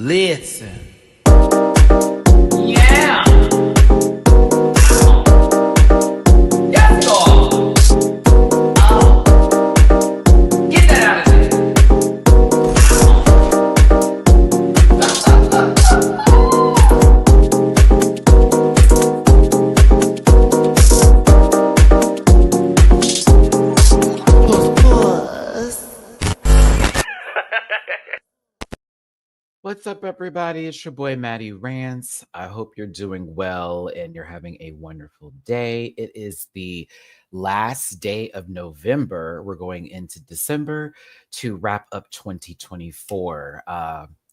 Listen. Yeah. Yes, God. Oh. Get that out of there. What's up, everybody? It's your boy Matty-Rants. I hope you're doing well and you're having a wonderful day. It is the last day of November. We're going into December to wrap up 2024.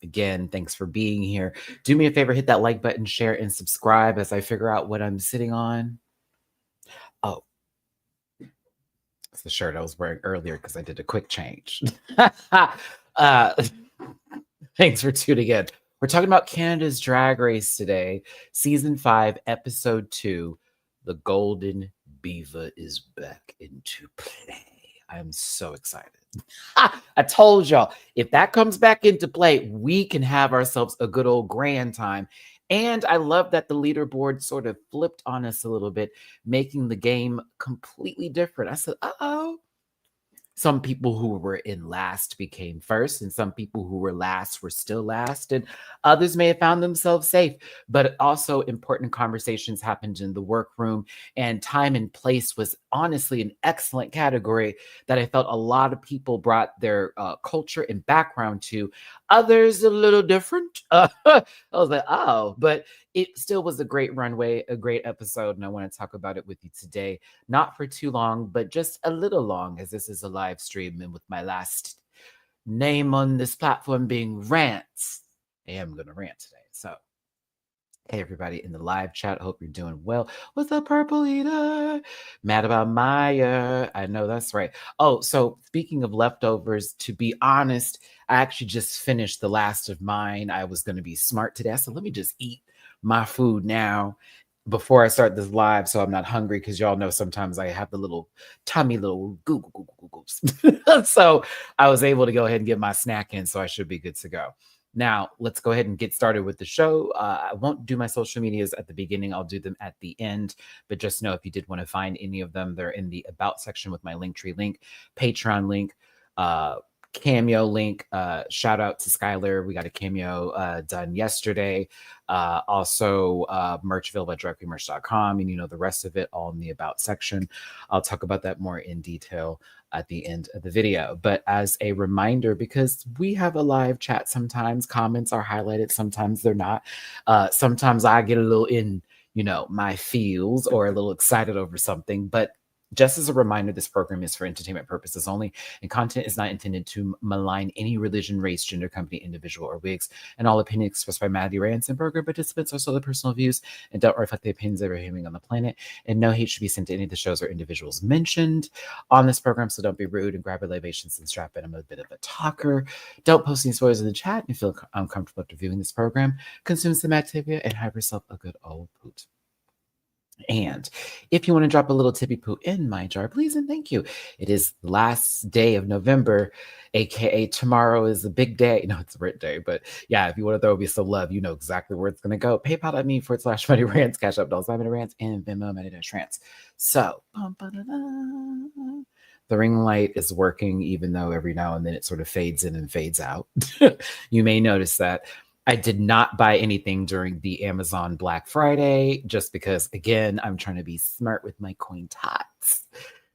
Again, thanks for being here. Do me a favor, hit that like button, share, and subscribe as I figure out what I'm sitting on. Oh, it's the shirt I was wearing earlier because I did a quick change. Thanks for tuning in. We're talking about Canada's Drag Race today, Season 5, Episode 2. The Golden Beaver is back into play. I'm so excited. I told y'all, if that comes back into play, we can have ourselves a good old grand time. And I love that the leaderboard sort of flipped on us a little bit, making the game completely different. I said, uh-oh. Some people who were in last became first, and some people who were last were still last, and others may have found themselves safe. But also important conversations happened in the workroom, and time and place was honestly an excellent category that I felt a lot of people brought their culture and background to. Others a little different. I was like, oh, but it still was a great runway, a great episode, and I want to talk about it with you today. Not for too long, but just a little long, as this is a live stream, and with my last name on this platform being Rants, I am going to rant today. So, hey, everybody in the live chat, hope you're doing well. What's up, Purple Eater? Mad about Maya. I know that's right. Oh, so speaking of leftovers, to be honest, I actually just finished the last of mine. I was going to be smart today. So let me just eat my food now before I start this live so I'm not hungry, because y'all know sometimes I have the little tummy little googles. So I was able to go ahead and get my snack in, so I should be good to go. Now, let's go ahead and get started with the show. I won't do my social medias at the beginning. I'll do them at the end. But just know, if you did want to find any of them, they're in the About section with my Linktree link, Patreon link, Cameo link. Shout out to Skylar. We got a cameo done yesterday. Also, merch available at directlymerch.com. And you know the rest of it all in the About section. I'll talk about that more in detail at the end of the video. But as a reminder, because we have a live chat, sometimes comments are highlighted, sometimes they're not. Sometimes I get a little in, my feels, or a little excited over something. But just as a reminder, this program is for entertainment purposes only, and content is not intended to malign any religion, race, gender, company, individual, or wigs. And all opinions expressed by Matty-Rants and program participants are solely personal views and don't reflect the opinions of every human on the planet. And no hate should be sent to any of the shows or individuals mentioned on this program. So don't be rude and grab your libations and strap in. I'm a bit of a talker. Don't post any spoilers in the chat. And if you feel uncomfortable after viewing this program, consume some Activia and have yourself a good old poot. And if you want to drop a little tippy poo in my jar, please and thank you. It is the last day of November, aka tomorrow is a big day. No, it's a rent day, but yeah, if you want to throw me some love, you know exactly where it's going to go. PayPal.me/MattyRants, Cash App $5 and Venmo Matty-Rants. So, the ring light is working, even though every now and then it sort of fades in and fades out. You may notice that. I did not buy anything during the Amazon Black Friday, just because, again, I'm trying to be smart with my coin tots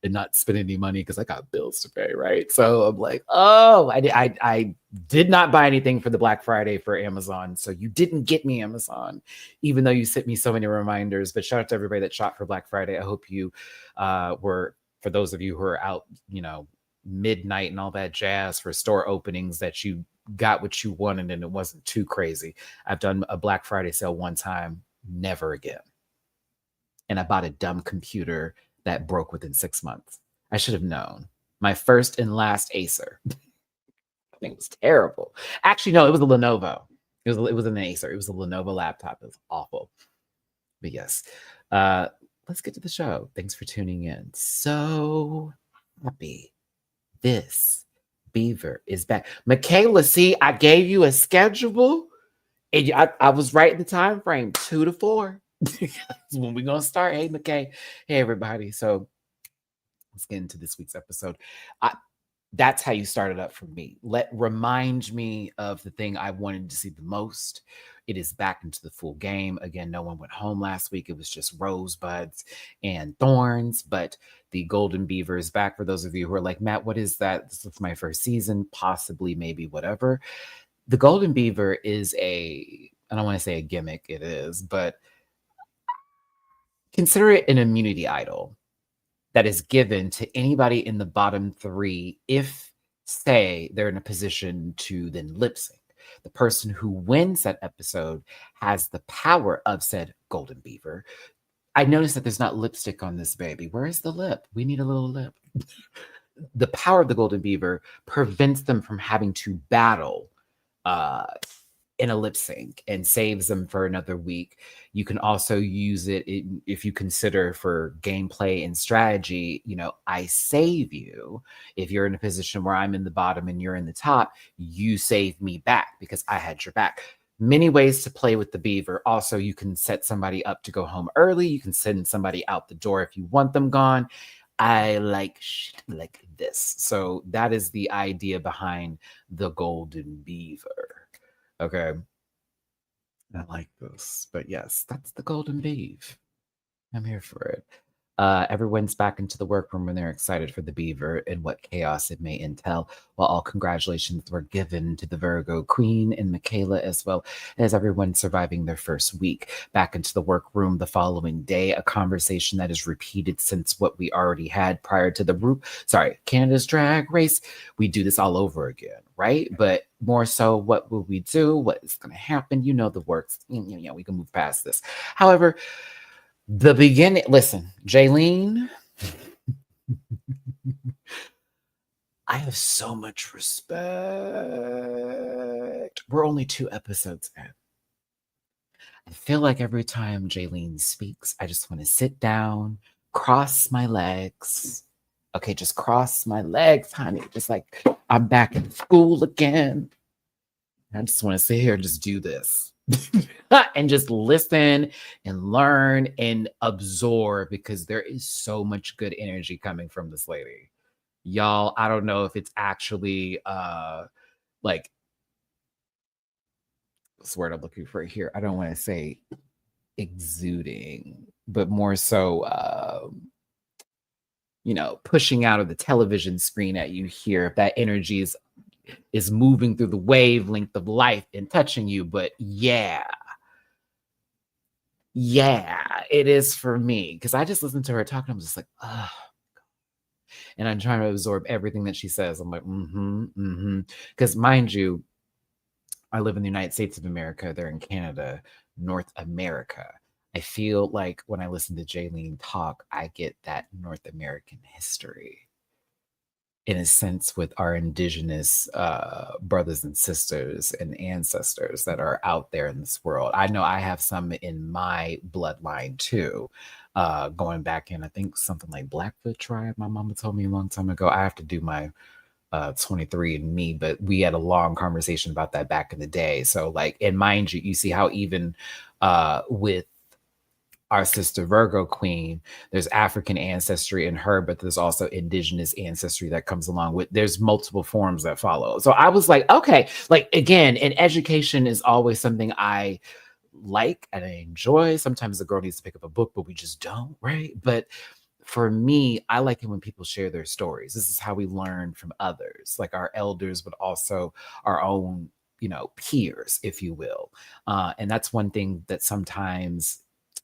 and not spend any money because I got bills to pay, right? So I'm like, oh, I did not buy anything for the Black Friday for Amazon. So you didn't get me, Amazon, even though you sent me so many reminders. But shout out to everybody that shot for Black Friday. I hope you were, for those of you who are out, midnight and all that jazz for store openings, that you got what you wanted and it wasn't too crazy. I've done a Black Friday sale one time, never again. And I bought a dumb computer that broke within 6 months. I should have known. My first and last Acer. I think it was terrible. Actually, no, it was a Lenovo. It was an Acer. It was a Lenovo laptop. It was awful. But yes, let's get to the show. Thanks for tuning in. So happy this Beaver is back. Michaela, see, I gave you a schedule. And I was right in the time frame, 2 to 4. That's when we're gonna start. Hey, McKay. Hey, everybody. So let's get into this week's episode. That's how you started up for me. Remind me of the thing I wanted to see the most. It is back into the full game. Again, no one went home last week. It was just rosebuds and thorns, but the Golden Beaver is back. For those of you who are like, Matt, what is that? This is my first season, possibly, maybe, whatever. The Golden Beaver is I don't want to say a gimmick, it is, but consider it an immunity idol that is given to anybody in the bottom 3 if, say, they're in a position to then lip sync. The person who wins that episode has the power of said Golden Beaver. I noticed that there's not lipstick on this baby. Where is the lip? We need a little lip. The power of the Golden Beaver prevents them from having to battle in a lip sync and saves them for another week. You can also use it if you consider for gameplay and strategy. I save you. If you're in a position where I'm in the bottom and you're in the top, you save me back because I had your back. Many ways to play with the beaver. Also, you can set somebody up to go home early. You can send somebody out the door if you want them gone. I like shit like this. So that is the idea behind the Golden Beaver. Okay. I like this. But yes, that's the Golden Beaver. I'm here for it. Everyone's back into the workroom and they're excited for the beaver and what chaos it may entail. While all congratulations were given to the Virgo Queen and Michaela, as well as everyone surviving their first week. Back into the workroom the following day, a conversation that is repeated since what we already had prior to the Canada's Drag Race. We do this all over again, right? But more so, what will we do? What is going to happen? You know the works. We can move past this. However, the beginning, listen, Jayen, I have so much respect. We're only 2 episodes in. I feel like every time Jayen speaks, I just want to sit down, cross my legs. Okay, just cross my legs, honey. Just like I'm back in school again. I just want to sit here and just do this. And just listen and learn and absorb, because there is so much good energy coming from this lady. Y'all, I don't know if it's actually like, what's the word I'm looking for here? I don't want to say exuding, but more so pushing out of the television screen at you here. If that energy is moving through the wavelength of life and touching you. But yeah, it is for me, because I just listened to her talk and I'm just like, oh, and I'm trying to absorb everything that she says. I'm like, because mind you, I live in the United States of America. They're in Canada, North America. I feel like when I listen to Jayen talk, I get that North American history, in a sense, with our Indigenous brothers and sisters and ancestors that are out there in this world. I know I have some in my bloodline too, going back in, I think, something like Blackfoot tribe. My mama told me a long time ago. I have to do my 23andMe, but we had a long conversation about that back in the day. So like, and mind you, you see how even with our sister Virgo Queen, there's African ancestry in her, but there's also Indigenous ancestry that comes along with, there's multiple forms that follow. So I was like, okay, like, again, and education is always something I like and I enjoy. Sometimes the girl needs to pick up a book, but we just don't, right? But for me, I like it when people share their stories. This is how we learn from others, like our elders, but also our own, peers, if you will. And that's one thing that sometimes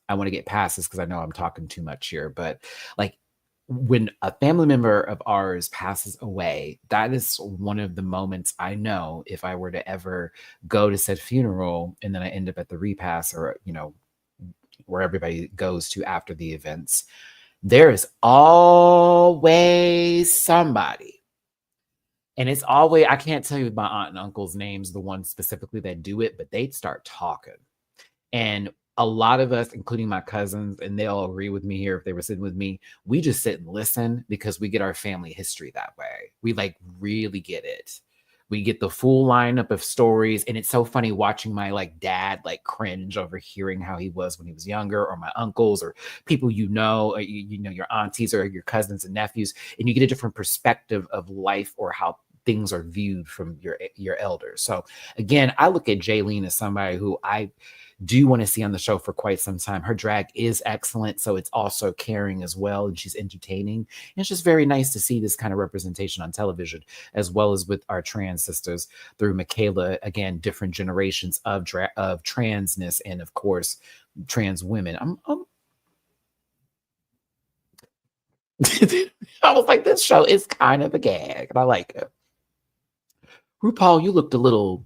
I want to get past this, because I know I'm talking too much here, but like, when a family member of ours passes away, that is one of the moments I know, if I were to ever go to said funeral and then I end up at the repast, or, where everybody goes to after the events, there is always somebody. And it's always, I can't tell you my aunt and uncle's names, the ones specifically that do it, but they'd start talking. And a lot of us, including my cousins, and they'll agree with me here if they were sitting with me, we just sit and listen, because we get our family history that way. We like really get it. We get the full lineup of stories, and it's so funny watching my like dad like cringe over hearing how he was when he was younger, or my uncles, or people or you know, your aunties or your cousins and nephews, and you get a different perspective of life or how things are viewed from your elders. So again, I look at Jayen as somebody who I do want to see on the show for quite some time. Her drag is excellent, so it's also caring as well, and she's entertaining. And it's just very nice to see this kind of representation on television, as well as with our trans sisters through Michaela. Again, different generations of transness, and of course, trans women. I was like, this show is kind of a gag, and I like it. RuPaul, you looked a little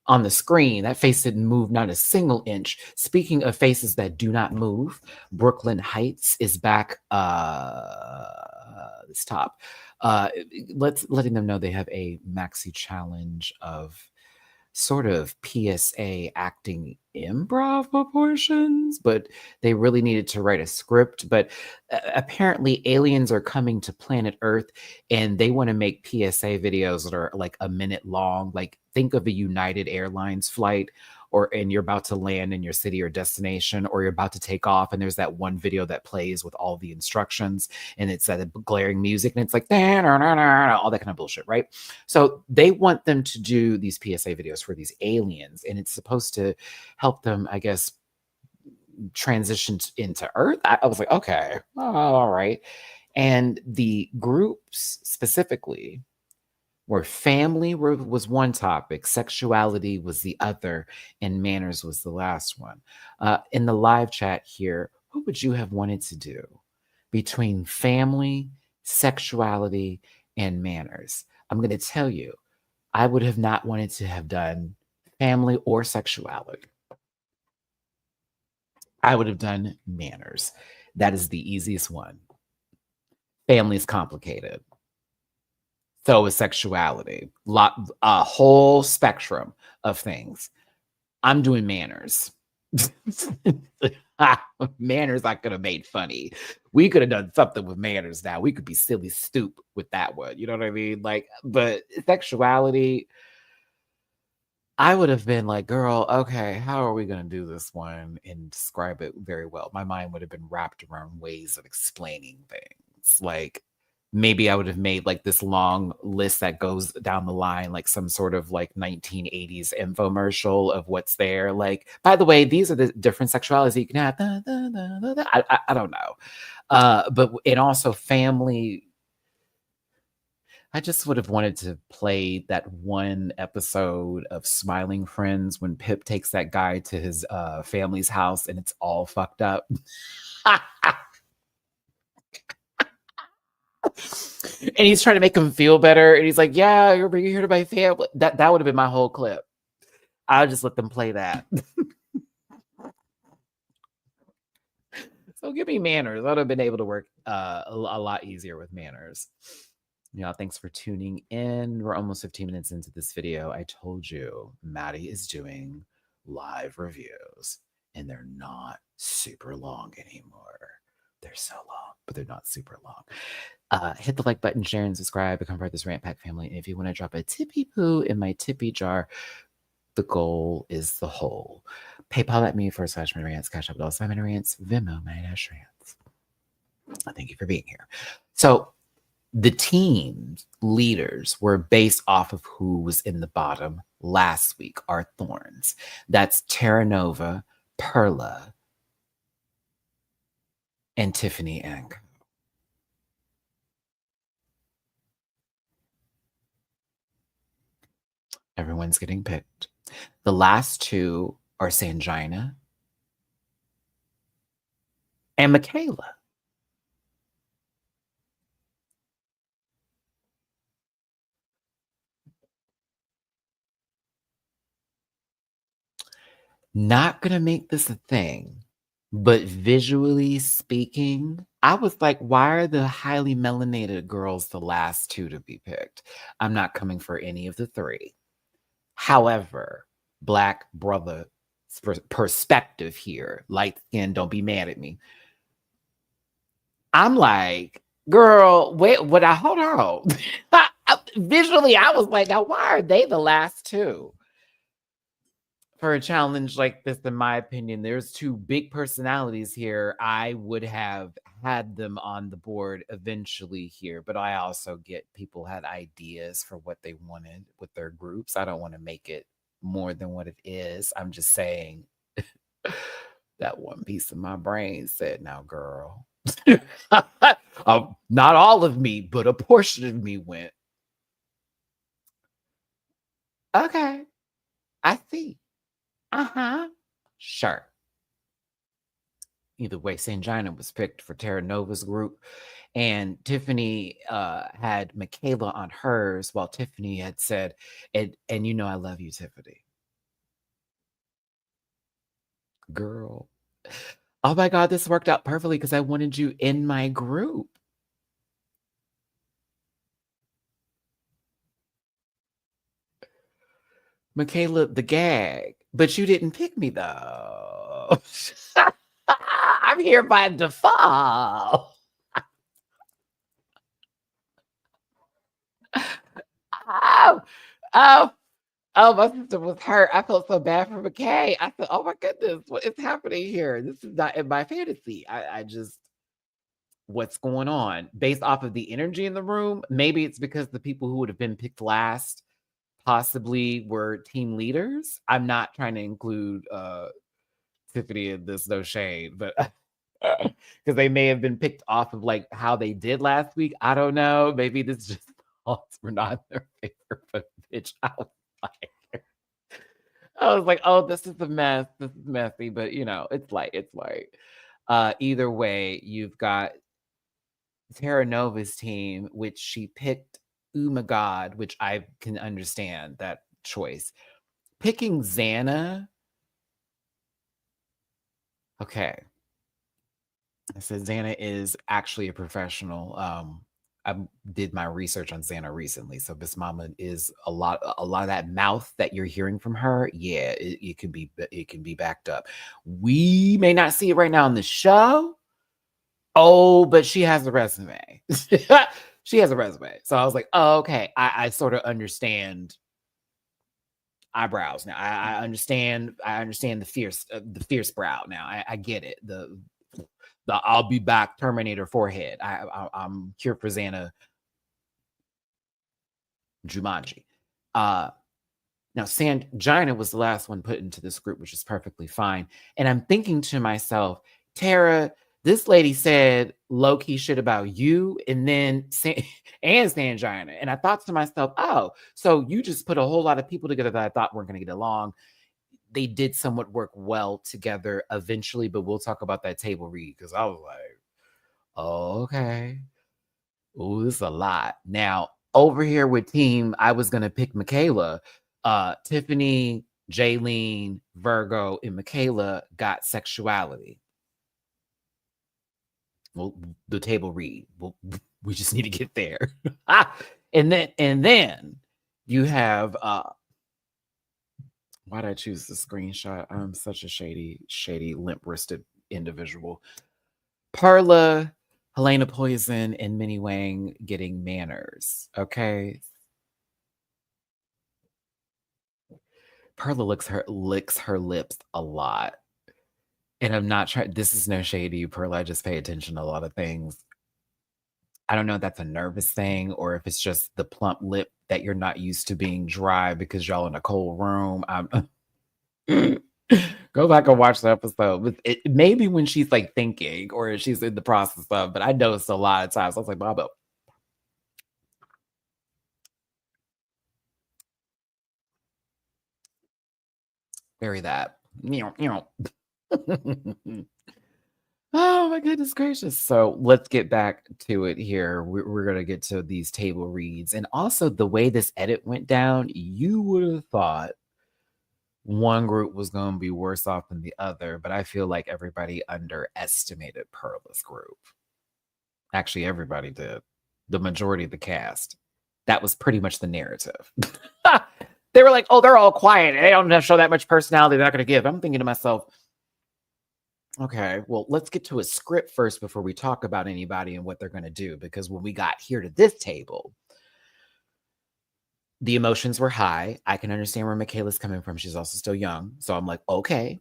on the screen. That face didn't move not a single inch. Speaking of faces that do not move, Brooklyn Heights is back. This top. Letting them know they have a maxi challenge of sort of PSA acting improv proportions, but they really needed to write a script. But apparently, aliens are coming to planet Earth, and they want to make PSA videos that are like a minute long. Like, think of a United Airlines flight, and you're about to land in your city or destination, or you're about to take off, and there's that one video that plays with all the instructions, and it's that glaring music, and it's like all that kind of bullshit, right? So they want them to do these PSA videos for these aliens, and it's supposed to help them, I guess, transition into Earth. I was like, okay, all right. And the groups specifically where family was one topic, sexuality was the other, and manners was the last one. In the live chat here, what would you have wanted to do between family, sexuality, and manners? I'm going to tell you, I would have not wanted to have done family or sexuality. I would have done manners. That is the easiest one. Family is complicated. So is sexuality. A whole spectrum of things. I'm doing manners. Manners I could have made funny. We could have done something with manners now. We could be silly stoop with that one. You know what I mean? Like, but sexuality, I would have been like, girl, okay, how are we going to do this one and describe it very well? My mind would have been wrapped around ways of explaining things. Like, maybe I would have made like this long list that goes down the line, like some sort of like 1980s infomercial of what's there. Like, by the way, these are the different sexualities you can have. I don't know. But and also family. I just would have wanted to play that one episode of Smiling Friends when Pip takes that guy to his family's house and it's all fucked up. And he's trying to make him feel better. And he's like, yeah, you're here to my family. That would have been my whole clip. I'll just let them play that. So give me manners. I would have been able to work a lot easier with manners. Y'all, thanks for tuning in. We're almost 15 minutes into this video. I told you Matty is doing live reviews, and they're not super long anymore. They're so long, but they're not super long. Hit the like button, share, and subscribe. Become part of this Rant Pack family. And if you want to drop a tippy poo in my tippy jar, the goal is the whole. PayPal at me /MattyRants, Cash App $5 Venmo Matty-Rants. Thank you for being here. So the team's leaders were based off of who was in the bottom last week, our thorns. That's Terra Nova, Perla, and Tiffany Ang. Everyone's getting picked. The last two are Sanjina and Michaela. Not gonna make this a thing, but visually speaking, I was like, why are the highly melanated girls the last two to be picked? I'm not coming for any of the three. However, Black brother perspective here, light skin, don't be mad at me. I'm like, girl, wait, hold on. Visually, I was like, now why are they the last two? For a challenge like this, in my opinion, there's two big personalities here. I would have had them on the board eventually here, but I also get people had ideas for what they wanted with their groups. I don't want to make it more than what it is. I'm just saying that one piece of my brain said, now, girl. Not all of me, but a portion of me went, okay, I see. Uh-huh. Sure. Either way, St. Jayen was picked for Terra Nova's group, and Tiffany had Michaela on hers, while Tiffany had said, and you know I love you, Tiffany. Girl. Oh my God, this worked out perfectly because I wanted you in my group. Michaela, the gag. But you didn't pick me though. I'm here by default. Oh, oh, oh, my sister was hurt. I felt so bad for McKay. I said, oh my goodness, what is happening here? This is not in my fantasy. I just, what's going on? Based off of the energy in the room, maybe it's because the people who would have been picked last possibly were team leaders. I'm not trying to include Tiffany in this, no shade, but because they may have been picked off of like how they did last week. I don't know. Maybe this just thoughts were not in their favor, but bitch, I was like, oh, this is a mess. This is messy, but you know, it's light. It's light. Either way, you've got Terra Nova's team, which she picked God, which I can understand that choice. Picking Xana. Okay. I said Xana is actually a professional. I did my research on Xana recently, so Miss Mama is a lot of that mouth that you're hearing from her. Yeah, it can be backed up. We may not see it right now on the show. Oh, but she has a resume. She has a resume. So I was like, oh, okay. I sort of understand eyebrows now. I understand the fierce brow now. I get it. The I'll be back Terminator forehead. I'm here for Xana Jumanji. Now Jayen was the last one put into this group, which is perfectly fine. And I'm thinking to myself, Tara, this lady said low-key shit about you and then and San Jayen. And I thought to myself, oh, so you just put a whole lot of people together that I thought weren't going to get along. They did somewhat work well together eventually, but we'll talk about that table read because I was like, oh, okay. Oh, this is a lot. Now, over here with team, I was going to pick Michaela. Tiffany, Jayen, Virgo, and Michaela got sexuality. Well, the table read. Well, we just need to get there. and then you have why did I choose the screenshot? I'm such a shady, limp-wristed individual. Perla, Helena Poison, and Minnie Wang getting manners. Okay. Perla licks her lips a lot. And I'm not trying, this is no shade to you, Perla. I just pay attention to a lot of things. I don't know if that's a nervous thing or if it's just the plump lip that you're not used to being dry because y'all in a cold room. Go back and watch the episode. Maybe when she's like thinking or she's in the process of, but I noticed a lot of times. I was like, Bobo. Bury that. Oh my goodness gracious. So let's get back to it here. We're going to get to these table reads. And also the way this edit went down, you would have thought one group was going to be worse off than the other, but I feel like everybody underestimated Perla's group. Actually, everybody did. The majority of the cast. That was pretty much the narrative. They were like, oh, they're all quiet. They don't show that much personality. They're not going to give. I'm thinking to myself, okay, well, let's get to a script first before we talk about anybody and what they're going to do. Because when we got here to this table, The emotions were high. I can understand where Michaela's coming from. She's also still young. So I'm like, okay,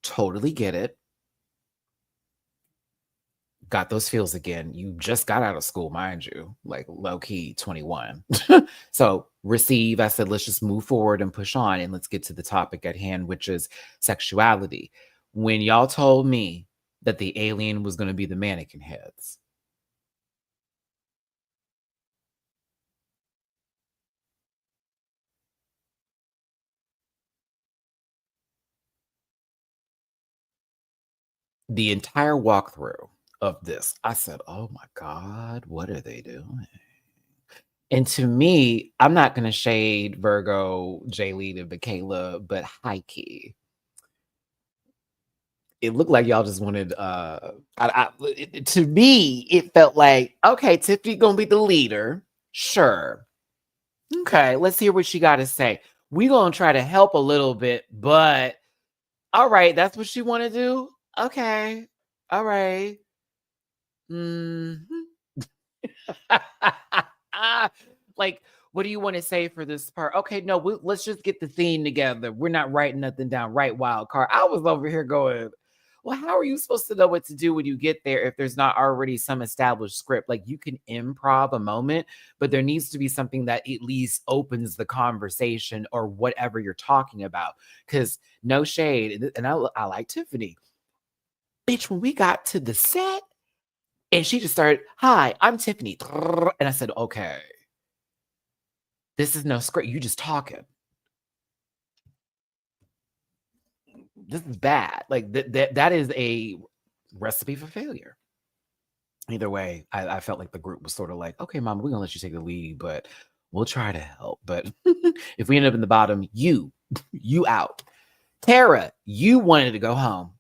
totally get it. Got those feels again. You just got out of school, mind you, like low key 21. So receive. I said, let's just move forward and push on and let's get to the topic at hand, which is sexuality. When y'all told me that the alien was going to be the mannequin heads, the entire walkthrough of this, I said, oh my God, what are they doing? And to me, I'm not going to shade Virgo, Jayen, and Michaela, but high key. It looked like y'all just wanted, to me, it felt like, okay, Tiffany going to be the leader. Sure. Okay, let's hear what she got to say. We going to try to help a little bit, but all right, that's what she want to do? Okay. All right. Mhm. Like, what do you want to say for this part? Okay, no, let's just get the theme together. We're not writing nothing down. Right, wild card. I was over here going, well, how are you supposed to know what to do when you get there if there's not already some established script? Like, you can improv a moment, but there needs to be something that at least opens the conversation or whatever you're talking about. Because no shade, and I like Tiffany. Bitch, when we got to the set, and she just started, hi, I'm Tiffany. And I said, okay, this is no script. You just talking. This is bad. Like that is a recipe for failure. Either way, I felt like the group was sort of like, okay, mama, we're gonna let you take the lead, but we'll try to help. But if we end up in the bottom, you out. Tara, you wanted to go home.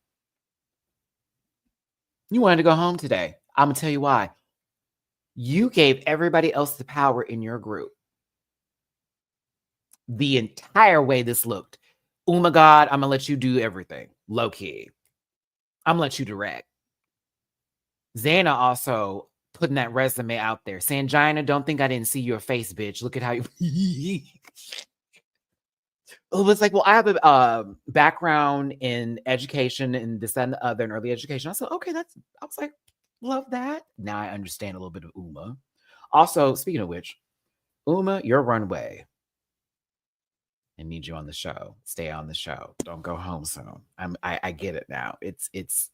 You wanted to go home today. I'm gonna tell you why. You gave everybody else the power in your group. The entire way this looked. Oh my God, I'm gonna let you do everything. Low key. I'm gonna let you direct. Xana also putting that resume out there. Saying, Jayen, don't think I didn't see your face, bitch. Look at how you it was like, well, I have a background in education and this and the other in early education. I said, okay, I was like, love that. Now I understand a little bit of Uma. Also, speaking of which, Uma, your Runway. I need you on the show. Stay on the show. Don't go home soon. I get it now. It's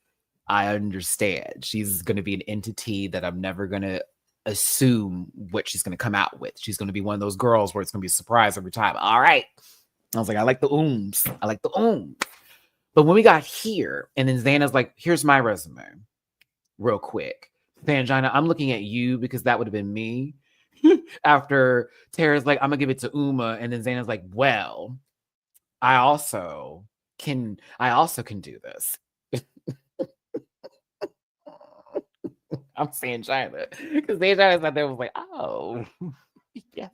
I understand. She's gonna be an entity that I'm never gonna assume what she's gonna come out with. She's gonna be one of those girls where it's gonna be a surprise every time. All right. I was like, I like the ooms. I like the ooms. But when we got here, and then Xana's like, here's my resume, real quick. Fangina, I'm looking at you because that would have been me. After Tara's like, I'm gonna give it to Uma, and then Xana's like, well, I also can do this. I'm saying China because they China's out there was like, oh, yeah.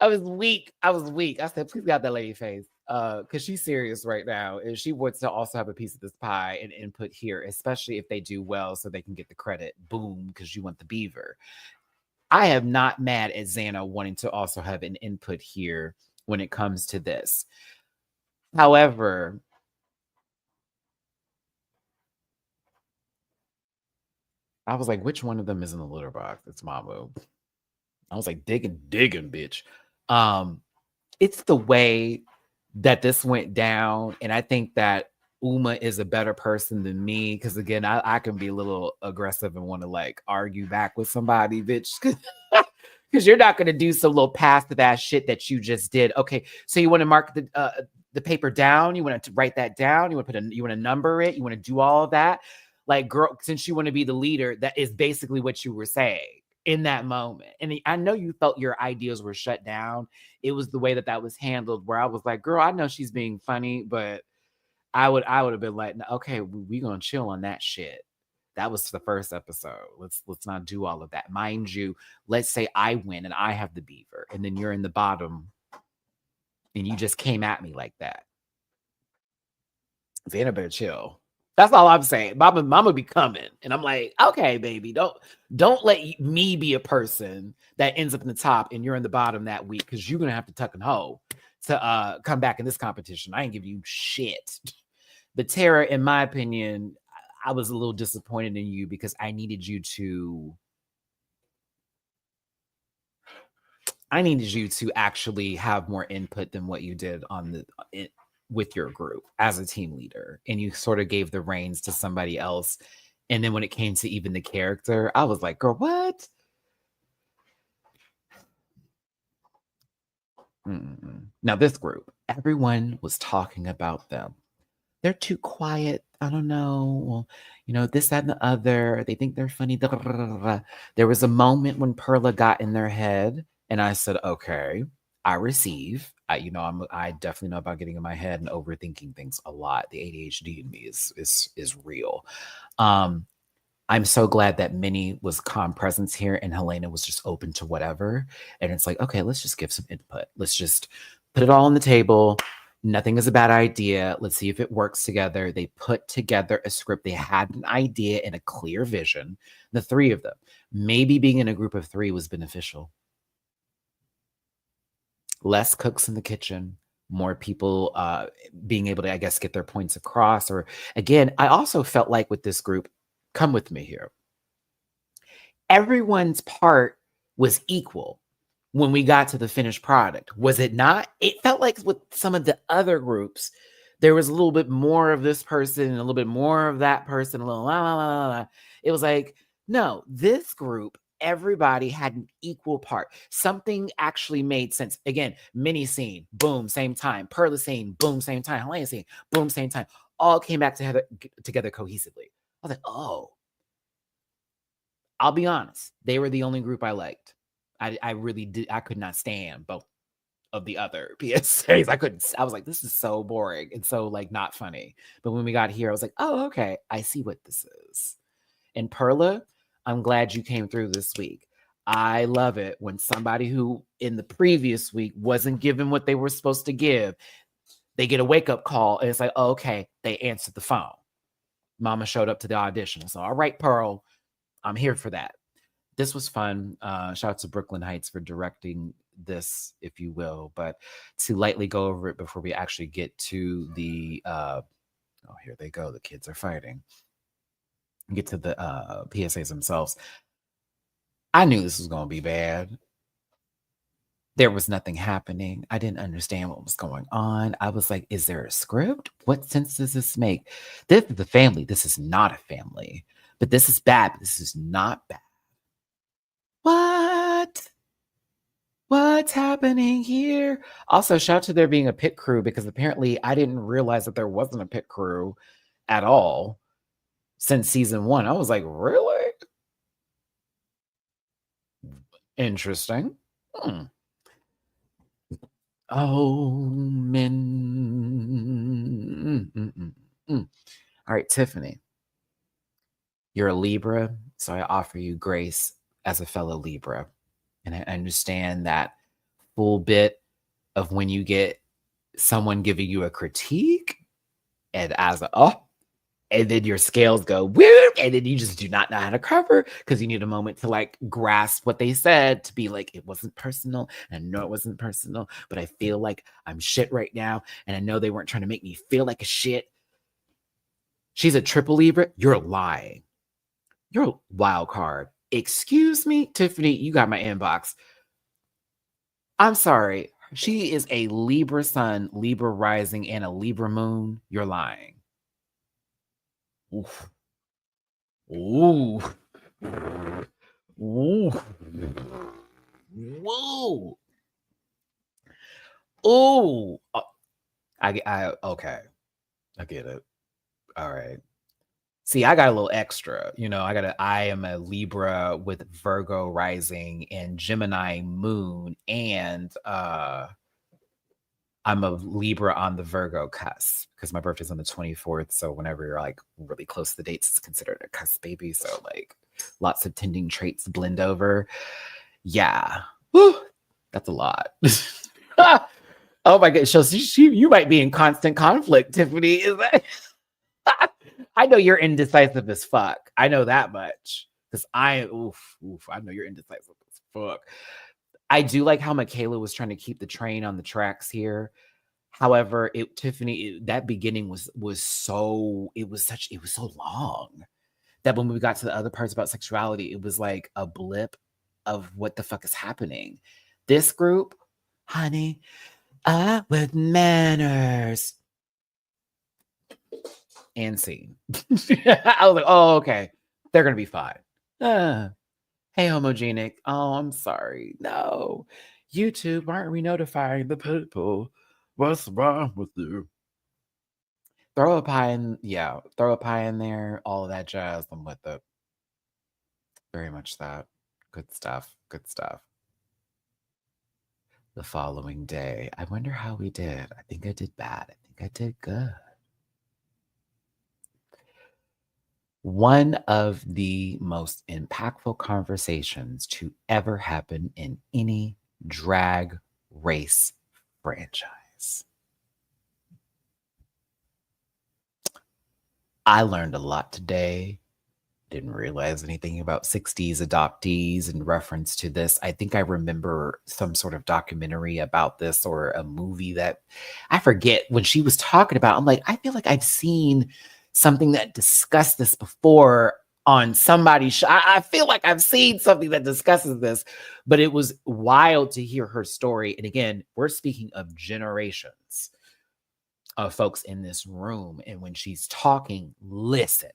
I was weak. I said, please got that lady face. Because she's serious right now. And she wants to also have a piece of this pie and input here, especially if they do well so they can get the credit. Boom, because you want the beaver. I am not mad at Xana wanting to also have an input here when it comes to this. However, I was like, which one of them is in the litter box? It's Mamu. I was like, digging, bitch. It's the way that this went down. And I think that Uma is a better person than me. Cause again, I can be a little aggressive and want to like argue back with somebody, bitch. Cause you're not gonna do some little pass to that shit that you just did. Okay, so you want to mark the paper down, you want to write that down, you want to number it, you want to do all of that. Like, girl, since you want to be the leader, that is basically what you were saying in that moment. And I know you felt your ideas were shut down. It was the way that was handled where I was like, girl, I know she's being funny, but I would have been like, okay, we gonna chill on that shit. That was the first episode. Let's not do all of that. Mind you, let's say I win and I have the beaver, and then you're in the bottom and you just came at me like that. Xana better chill. That's all I'm saying. Mama be coming. And I'm like, okay, baby, don't let me be a person that ends up in the top and you're in the bottom that week, because you're gonna have to tuck and hoe to come back in this competition. I ain't give you shit. But Tara, in my opinion, I was a little disappointed in you because I needed you to actually have more input than what you did with your group as a team leader, and you sort of gave the reins to somebody else. And then when it came to even the character, I was like, girl, what? Now this group, everyone was talking about them. They're too quiet. I don't know. Well, this, that, and the other. They think they're funny. There was a moment when Perla got in their head, and I said, okay, I receive. I definitely know about getting in my head and overthinking things a lot. The ADHD in me is real. I'm so glad that Minnie was calm presence here and Helena was just open to whatever. And it's like, okay, let's just give some input. Let's just put it all on the table. Nothing is a bad idea. Let's see if it works together. They put together a script. They had an idea and a clear vision. The three of them. Maybe being in a group of three was beneficial. Less cooks in the kitchen, more people being able to, I guess, get their points across. Or again, I also felt like with this group, come with me here, everyone's part was equal when we got to the finished product. Was it not? It felt like with some of the other groups, there was a little bit more of this person and a little bit more of that person, a little la, la, la, la. It was like, no, this group, everybody had an equal part. Something actually made sense. Again, mini scene, boom, same time. Perla scene, boom, same time. Helena scene, boom, same time. All came back together cohesively. I was like, oh. I'll be honest. They were the only group I liked. I really did. I could not stand both of the other PSAs. I was like, this is so boring and so like not funny. But when we got here, I was like, oh, okay. I see what this is. And Perla, I'm glad you came through this week. I love it when somebody who in the previous week wasn't given what they were supposed to give, they get a wake-up call and it's like, oh, okay, they answered the phone. Mama showed up to the audition. So, all right, Pearl, I'm here for that. This was fun. Shout out to Brooklyn Heights for directing this, if you will. But to lightly go over it before we actually get to the, here they go. The kids are fighting. Get to the PSAs themselves. I knew this was going to be bad. There was nothing happening. I didn't understand what was going on. I was like, is there a script? What sense does this make? This is a family. This is not a family. But this is bad. But this is not bad. What? What's happening here? Also, shout out to there being a pit crew, because apparently I didn't realize that there wasn't a pit crew at all since season 1. I was like, really? Interesting. Oh, men. All right, Tiffany. You're a Libra, so I offer you grace as a fellow Libra. And I understand that full bit of when you get someone giving you a critique and and then your scales go whoop, and then you just do not know how to cover because you need a moment to like grasp what they said, to be like, it wasn't personal. And I know it wasn't personal, but I feel like I'm shit right now. And I know they weren't trying to make me feel like a shit. She's a triple Libra. You're lying. You're a wild card. Excuse me, Tiffany, you got my inbox. I'm sorry. She is a Libra sun, Libra rising, and a Libra moon. You're lying. Oof. Ooh. Ooh. Whoa. Ooh. Okay. I get it. All right. See, I got a little extra. I am a Libra with Virgo rising and Gemini moon, and I'm a Libra on the Virgo cusp because my birthday's on the 24th. So whenever you're like really close to the dates, it's considered a cusp baby. So like lots of tending traits blend over. Yeah. Whew, that's a lot. Oh my gosh. So you might be in constant conflict, Tiffany. Is that? I know you're indecisive as fuck. I know that much. Because I know you're indecisive as fuck. I do like how Michaela was trying to keep the train on the tracks here. However, that beginning was so long that when we got to the other parts about sexuality, it was like a blip of what the fuck is happening. This group, honey, with manners. And scene. I was like, oh, okay. They're gonna be fine. Hey, homogenic. Oh, I'm sorry. No. YouTube, aren't we notifying the people? What's wrong with you? Throw a pie in there, all of that jazz. I'm with it. Very much that. Good stuff. Good stuff. The following day, I wonder how we did. I think I did bad. I think I did good. One of the most impactful conversations to ever happen in any drag race franchise. I learned a lot today. Didn't realize anything about 60s adoptees in reference to this. I think I remember some sort of documentary about this or a movie that I forget when she was talking about. I'm like, I feel like I've seen something that discussed this before on somebody's show. I feel like I've seen something that discusses this, but it was wild to hear her story. And again, we're speaking of generations of folks in this room. And when she's talking, listen,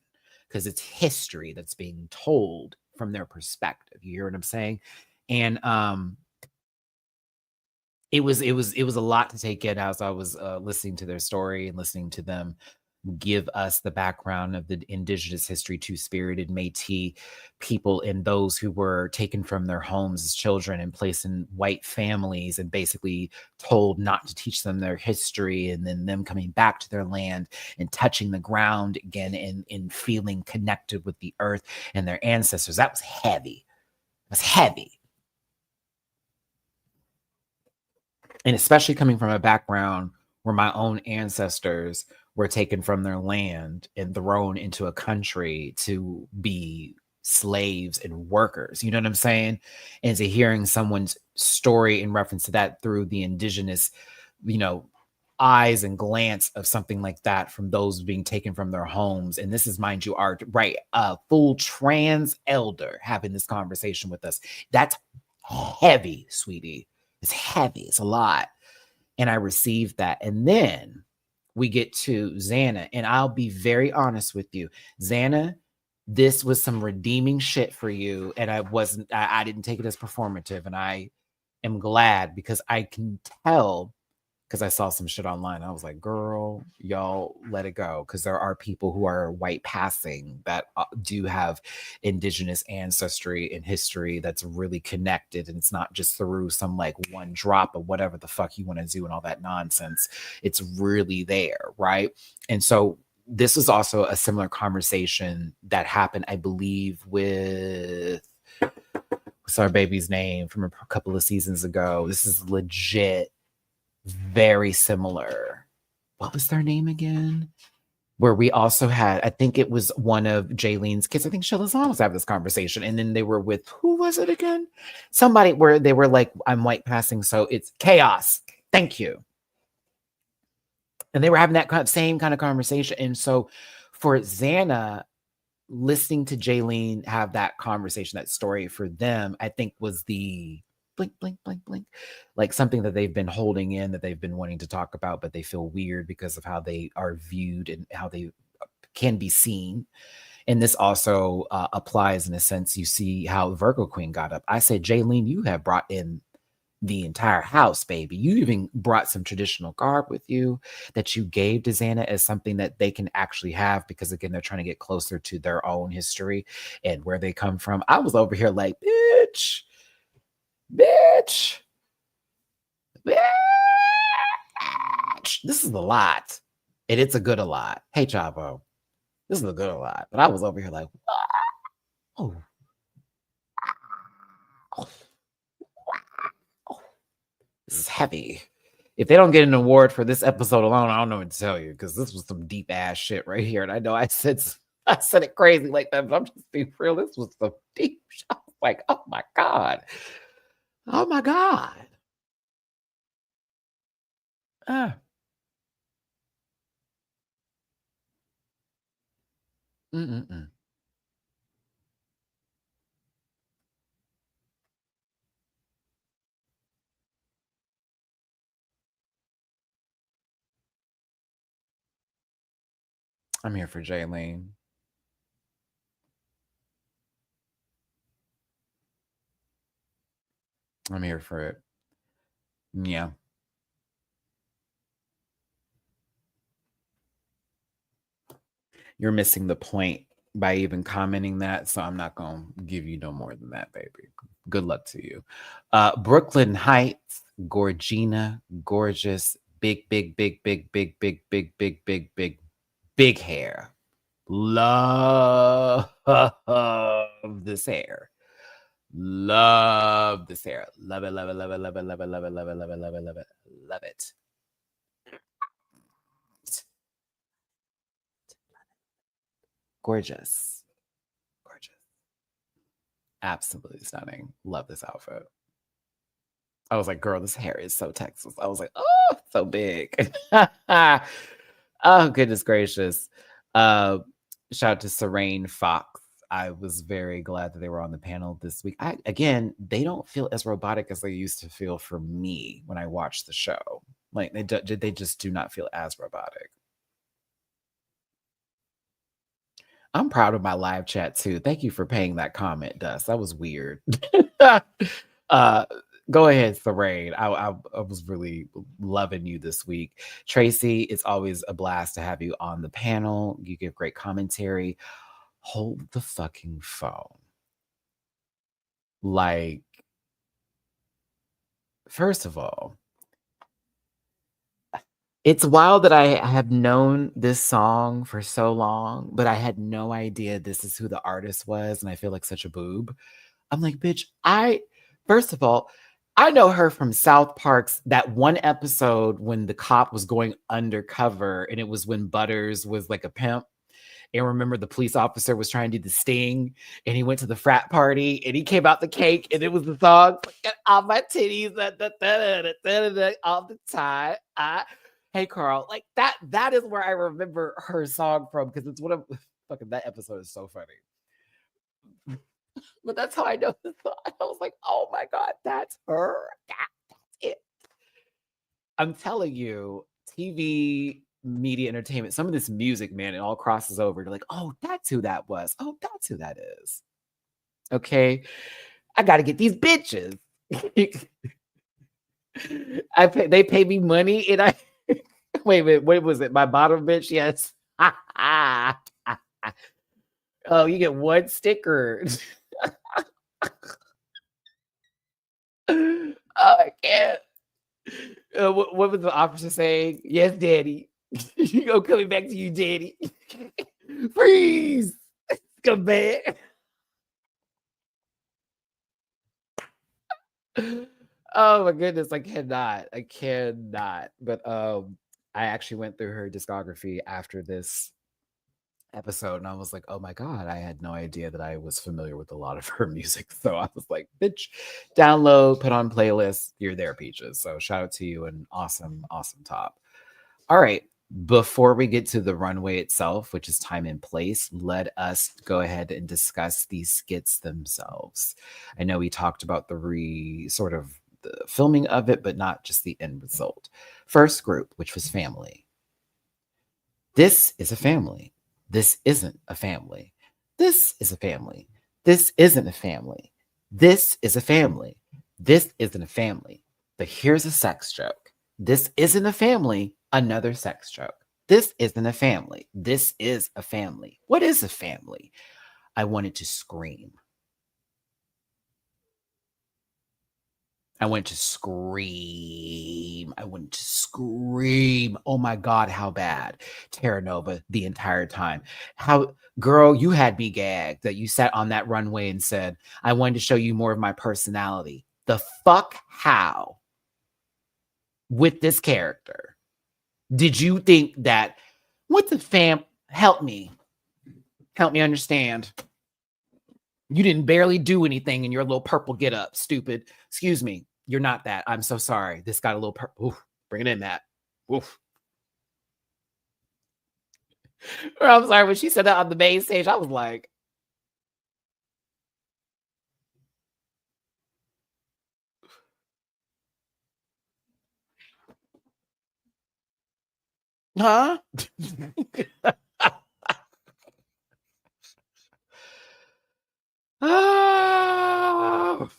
because it's history that's being told from their perspective. You hear what I'm saying? And it was a lot to take in as I was listening to their story and listening to them give us the background of the Indigenous history, two-spirited Métis people and those who were taken from their homes as children and placed in white families and basically told not to teach them their history, and then them coming back to their land and touching the ground again and feeling connected with the earth and their ancestors. That was heavy. It was heavy. And especially coming from a background where my own ancestors were taken from their land and thrown into a country to be slaves and workers. You know what I'm saying? And to hearing someone's story in reference to that through the Indigenous, eyes and glance of something like that from those being taken from their homes. And this is, mind you, our right, a full trans elder having this conversation with us. That's heavy, sweetie. It's heavy. It's a lot. And I received that. And then we get to Xana, and I'll be very honest with you. Xana, this was some redeeming shit for you. And I didn't take it as performative. And I am glad because I can tell, because I saw some shit online. I was like, girl, y'all let it go. Because there are people who are white passing that do have Indigenous ancestry and history that's really connected. And it's not just through some like one drop of whatever the fuck you want to do and all that nonsense. It's really there, right? And so this is also a similar conversation that happened, I believe, with what's our baby's name from a couple of seasons ago. This is legit very similar. What was their name again? Where we also had, I think it was one of Jaylene's kids. I think Shilazan was having this conversation. And then they were with, who was it again? Somebody where they were like, I'm white passing, so it's chaos. Thank you. And they were having that same kind of conversation. And so for Xana, listening to Jaylene have that conversation, that story for them, I think was the blink, blink, blink, blink, like something that they've been holding in, that they've been wanting to talk about, but they feel weird because of how they are viewed and how they can be seen. And this also applies in a sense. You see how Virgo Queen got up. I said, Jaylene, you have brought in the entire house, baby. You even brought some traditional garb with you that you gave to Xana as something that they can actually have, because again, they're trying to get closer to their own history and where they come from. I was over here like, bitch, this is a lot. And it's a good a lot. Hey, Chavo, this is a good a lot. But I was over here like, oh. This is heavy. If they don't get an award for this episode alone, I don't know what to tell you, because this was some deep ass shit right here. And I know I said it crazy like that, but I'm just being real. This was some deep shit. I was like, oh my God. Oh my God. Ah. Mm-mm-mm. I'm here for Jayen. I'm here for it. Yeah. You're missing the point by even commenting that, so I'm not going to give you no more than that, baby. Good luck to you. Brooklyn Heights, Gorgina, gorgeous, big, big, big, big, big, big, big, big, big, big, big hair. Love this hair. Love this hair. Love it, love it, love it, love it, love it, love it, love it, love it, love it, love it, love it. Gorgeous. Gorgeous. Absolutely stunning. Love this outfit. I was like, girl, this hair is so Texas. I was like, oh, so big. Oh, goodness gracious. Shout out to Serene Fox. I was very glad that they were on the panel this week. Again, they don't feel as robotic as they used to feel for me when I watched the show. Like they just do not feel as robotic. I'm proud of my live chat too. Thank you for paying that comment, Dust. That was weird. Go ahead, Serene. I was really loving you this week. Tracy, it's always a blast to have you on the panel. You give great commentary. Hold the fucking phone. Like, first of all, it's wild that I have known this song for so long, but I had no idea this is who the artist was, and I feel like such a boob. I'm like, bitch, first of all, I know her from South Park's that one episode when the cop was going undercover, and it was when Butters was like a pimp. And remember, the police officer was trying to do the sting, and he went to the frat party, and he came out the cake, and it was the song "All My Titties" all the time. Hey, Carl, like that. That is where I remember her song from, because it's one of fucking that episode is so funny. But that's how I know the song. I was like, oh my God, that's her. That's it. I'm telling you, TV, media, entertainment, some of this music, man, it all crosses over to like, oh, that's who that was. Oh, that's who that is. Okay. I got to get these bitches. They pay me money and I wait a minute, what was it? My bottom bitch? Yes. Oh, you get one sticker. Oh, I can't. What was the officer saying? Yes, daddy. I'm coming back to you, daddy. Freeze. Come back. Oh my goodness, I cannot. I cannot. But I actually went through her discography after this episode and I was like, oh my God, I had no idea that I was familiar with a lot of her music. So I was like, bitch, download, put on playlists. You're there, Peaches. So shout out to you and awesome, awesome top. All right. Before we get to the runway itself, which is time and place, let us go ahead and discuss these skits themselves. I know we talked about the filming of it, but not just the end result. First group, which was family. This is a family. This isn't a family. This is a family. This isn't a family. This is a family. This isn't a family. But here's a sex joke. This isn't a family. Another sex joke. This isn't a family. This is a family. What is a family? I wanted to scream. I went to scream. I went to scream. Oh my God, how bad. Terra Nova the entire time. How, girl, you had me gagged that you sat on that runway and said, I wanted to show you more of my personality. The fuck how? with this character? Did you think that, what the fam, help me understand. You didn't barely do anything in your little purple get up, stupid. Excuse me. You're not that. I'm so sorry. This got a little purple. Bring it in, Matt. Oof. Or I'm sorry, when she said that on the main stage, I was like, huh? Oh.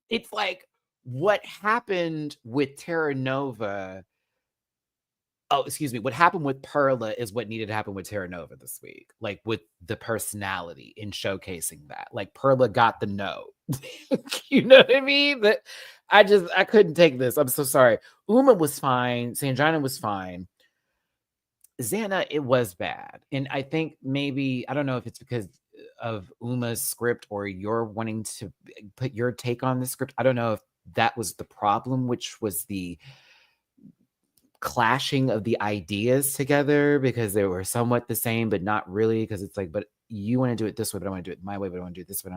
It's like, what happened with Terra Nova? Oh, excuse me. What happened with Perla is what needed to happen with Terra Nova this week, like with the personality in showcasing that. Like Perla got the no. You know what I mean? That I couldn't take this. I'm so sorry. Uma was fine. Sanjana was fine. Xana, it was bad. And I think maybe, I don't know if it's because of Uma's script or you're wanting to put your take on the script. I don't know if that was the problem, which was the clashing of the ideas together, because they were somewhat the same, but not really, because it's like, but you want to do it this way, but I want to do it my way, but I want to do it this way.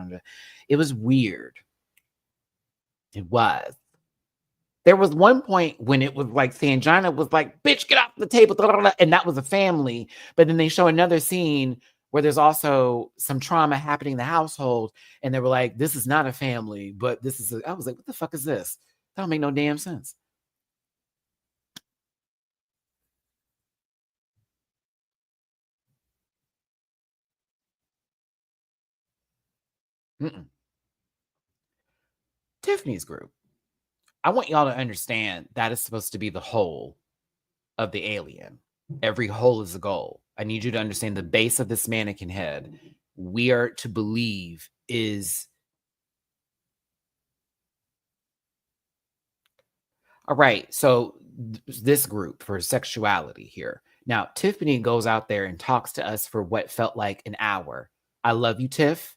It was weird. It was. There was one point when it was like Sanjana was like, bitch, get off the table, and that was a family. But then they show another scene where there's also some trauma happening in the household, and they were like, this is not a family, but this is I was like, what the fuck is this? That don't make no damn sense. Mm-mm. Tiffany's group. I want y'all to understand that is supposed to be the whole of the alien. Every hole is a goal. I need you to understand the base of this mannequin head. We are to believe is. All right. So this group for sexuality here. Now, Tiffany goes out there and talks to us for what felt like an hour. I love you, Tiff.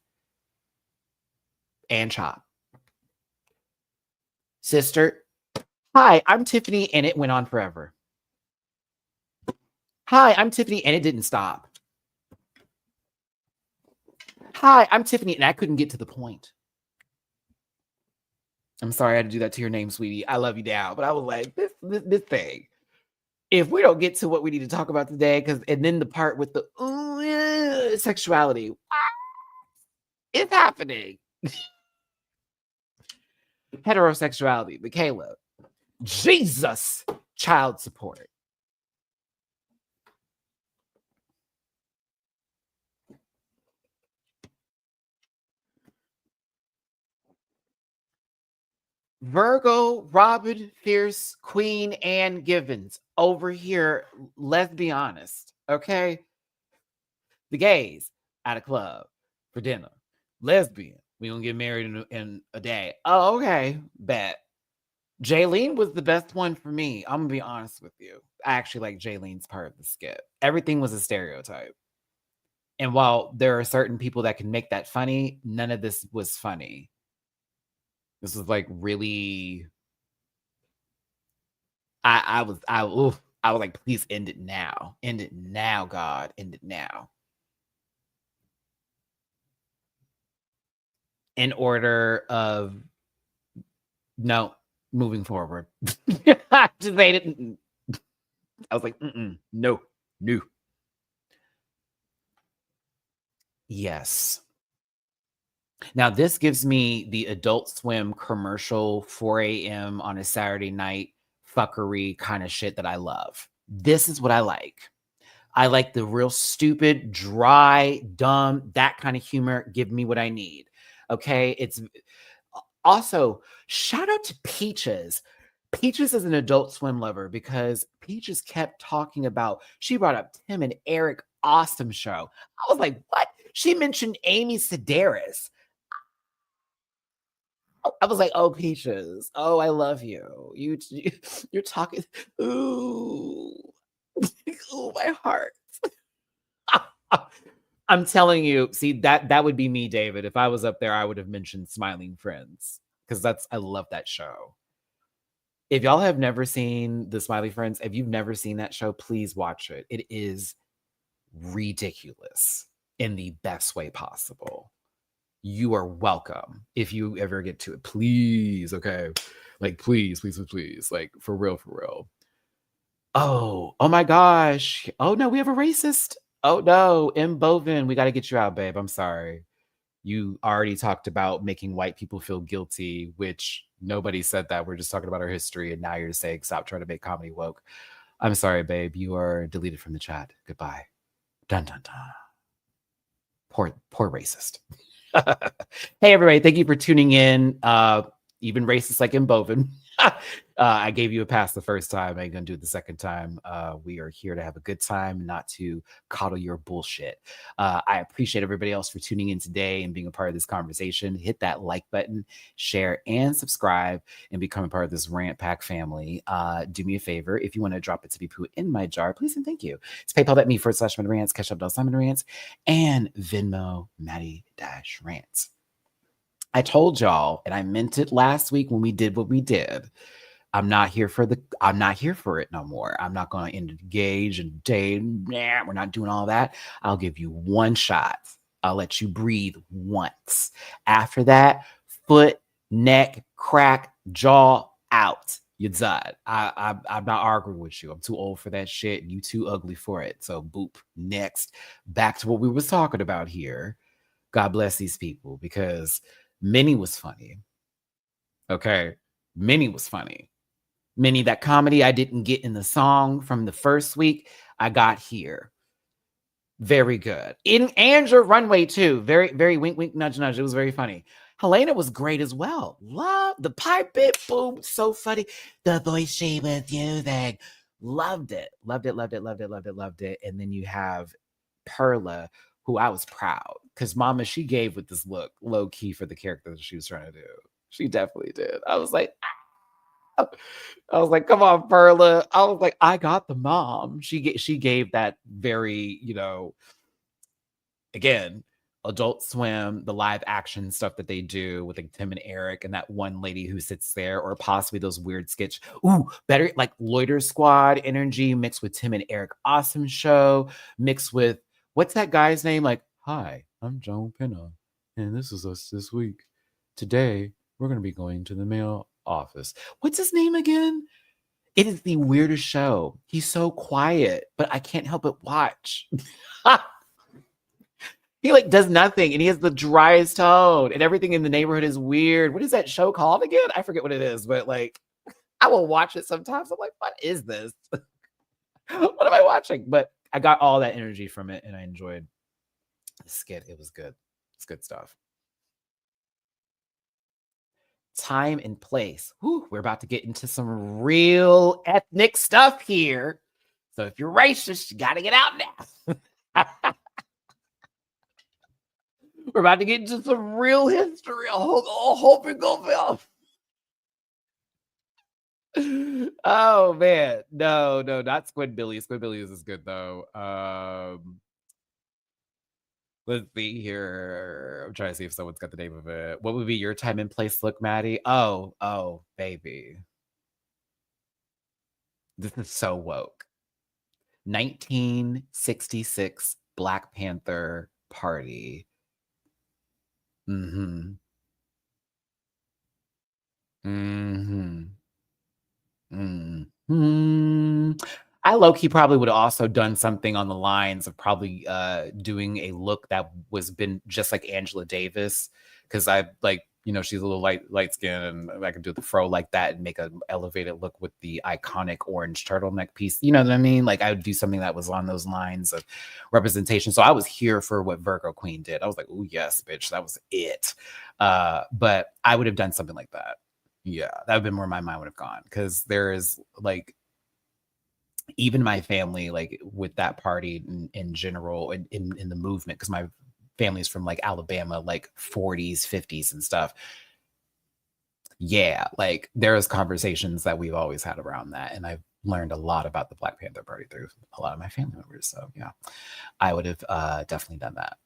And Chop. Sister, hi, I'm Tiffany, and it went on forever. Hi, I'm Tiffany, and it didn't stop. Hi, I'm Tiffany, and I couldn't get to the point. I'm sorry I had to do that to your name, sweetie. I love you now. But I was like, this thing. If we don't get to what we need to talk about today, and then the part with the sexuality, it's happening. Heterosexuality, Michaela. Jesus, child support. Virgo, Robin, Fierce, Queen, Anne Givens. Over here, let's be honest, okay? The gays at a club for dinner. Lesbian, we gonna get married in a day. Oh, okay, bet. Jayen was the best one for me. I'm gonna be honest with you. I actually like Jalen's part of the skit. Everything was a stereotype. And while there are certain people that can make that funny, none of this was funny. This was like really. I was like, please end it now. End it now, God. End it now. In order of no moving forward. Just they didn't. I was like, no. Yes. Now this gives me the Adult Swim commercial 4 a.m. on a Saturday night fuckery kind of shit that I love. This is what I like. I like the real stupid, dry, dumb, that kind of humor. Give me what I need. Okay. It's also shout out to Peaches. Peaches is an Adult Swim lover because Peaches kept talking about, she brought up Tim and Eric Awesome Show. I was like, what? She mentioned Amy Sedaris. I was like, oh, Peaches. Oh, I love you. You're talking. Ooh. Ooh, my heart. I'm telling you, see, that would be me, David. If I was up there, I would have mentioned Smiling Friends. Because I love that show. If y'all have never seen the Smiley Friends, if you've never seen that show, please watch it. It is ridiculous in the best way possible. You are welcome if you ever get to it. Please, okay? Like, please, like, for real. Oh my gosh. Oh no, we have a racist. Oh no, M. Bovin, we got to get you out, babe. I'm sorry. You already talked about making white people feel guilty, which nobody said that. We're just talking about our history, and now you're saying stop trying to make comedy woke. I'm sorry, babe. You are deleted from the chat. Goodbye. Dun dun dun. Poor racist. Hey everybody, thank you for tuning in. Even racist like in Bovin. I gave you a pass the first time. I ain't gonna do it the second time. We are here to have a good time, not to coddle your bullshit. I appreciate everybody else for tuning in today and being a part of this conversation. Hit that like button, share, and subscribe, and become a part of this Rant Pack family. Do me a favor, if you want to drop a tippy poo in my jar, please and thank you. It's PayPal.me/MattyRants, Cash App $MattyRants, and Venmo Matty-Rants. I told y'all, and I meant it last week when we did what we did. I'm not here for it no more. I'm not going to engage and date. Nah, we're not doing all that. I'll give you one shot. I'll let you breathe once. After that, foot, neck, crack, jaw out. You're done. I'm not arguing with you. I'm too old for that shit. You too ugly for it. So boop. Next, back to what we was talking about here. God bless these people, because Minnie was funny. Okay. Minnie was funny. Minnie, that comedy I didn't get in the song from the first week, I got here. Very good. And your Runway too. Very, very wink, wink, nudge, nudge. It was very funny. Helena was great as well. Love the pipe bit. Boom. So funny. The voice she was using. Loved it. Loved it. And then you have Perla, who I was proud, because Mama, she gave with this look low key for the character that she was trying to do. She definitely did. I was like, come on, Perla. I was like, I got the mom. She gave that very, again, Adult Swim, the live action stuff that they do with like Tim and Eric and that one lady who sits there, or possibly those weird sketch. Ooh, better like Loiter Squad energy mixed with Tim and Eric Awesome Show, mixed with, what's that guy's name? Like, hi, I'm Joan Pinna, and this is us this week. Today, we're going to be going to the mail office. What's his name again? It is the weirdest show. He's so quiet, but I can't help but watch. He like does nothing, and he has the driest tone, and everything in the neighborhood is weird. What is that show called again? I forget what it is, but like, I will watch it sometimes. I'm like, what is this? What am I watching? But I got all that energy from it, and I enjoyed the skit. It was good. It's good stuff. Time and place. Whew, we're about to get into some real ethnic stuff here. So if you're racist, you got to get out now. We're about to get into some real history. Hope it goes well. Oh man, no, not Squidbillies. Squidbillies is good though. Let's see here. I'm trying to see if someone's got the name of it. What would be your time and place look, Maddie? Oh, baby. This is so woke. 1966 Black Panther party. Mm-hmm. I low-key probably would have also done something on the lines of probably doing a look that was been just like Angela Davis, because I like, she's a little light skin, and I could do the fro like that and make an elevated look with the iconic orange turtleneck piece. You know what I mean? Like, I would do something that was on those lines of representation. So I was here for what Virgo Queen did. I was like, oh yes, bitch, that was it. But I would have done something like that. Yeah, that would have been where my mind would have gone, because there is like, even my family, like with that party in general, in the movement, because my family's from like Alabama, like 40s, 50s and stuff. Yeah, like there's conversations that we've always had around that. And I've learned a lot about the Black Panther Party through a lot of my family members. So yeah, I would have definitely done that.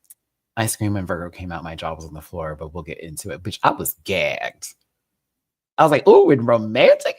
Ice cream when Virgo came out, my jaw was on the floor, but we'll get into it. Bitch, I was gagged. I was like, ooh, in romantic.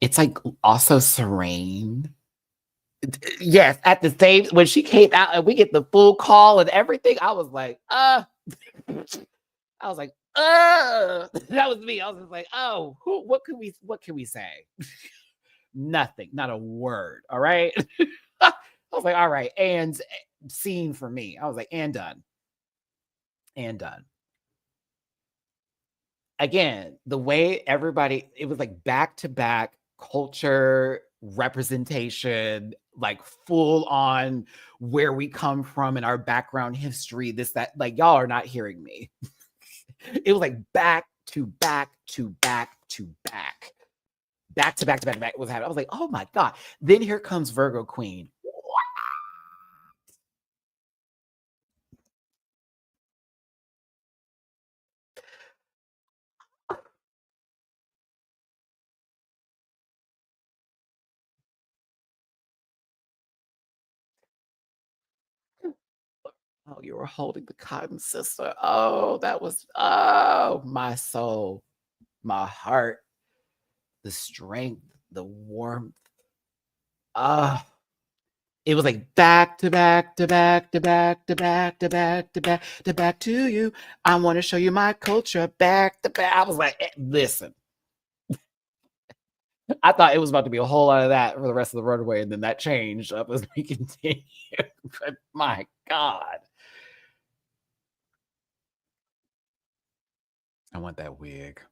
It's like also serene. Yes, at the same when she came out and we get the full call and everything, I was like, I was like, that was me. I was just like, oh, what can we say? Nothing, not a word. All right. I was like, all right, and scene for me. I was like, and done. And done. Again, the way everybody, it was like back to back culture representation, like full on where we come from and our background history, this, that, like y'all are not hearing me. It was like back to back to back to back. Back to back to back to back was happening. I was like, oh my God. Then here comes Virgo Queen. Oh, you were holding the cotton, sister. Oh, that was, oh, my soul, my heart, the strength, the warmth. Ah, it was like back to back to back to back to back to back to back to back to you. I want to show you my culture back to back. I was like, listen, I thought it was about to be a whole lot of that for the rest of the runway, and then that changed up as we continued. But my God. I want that wig.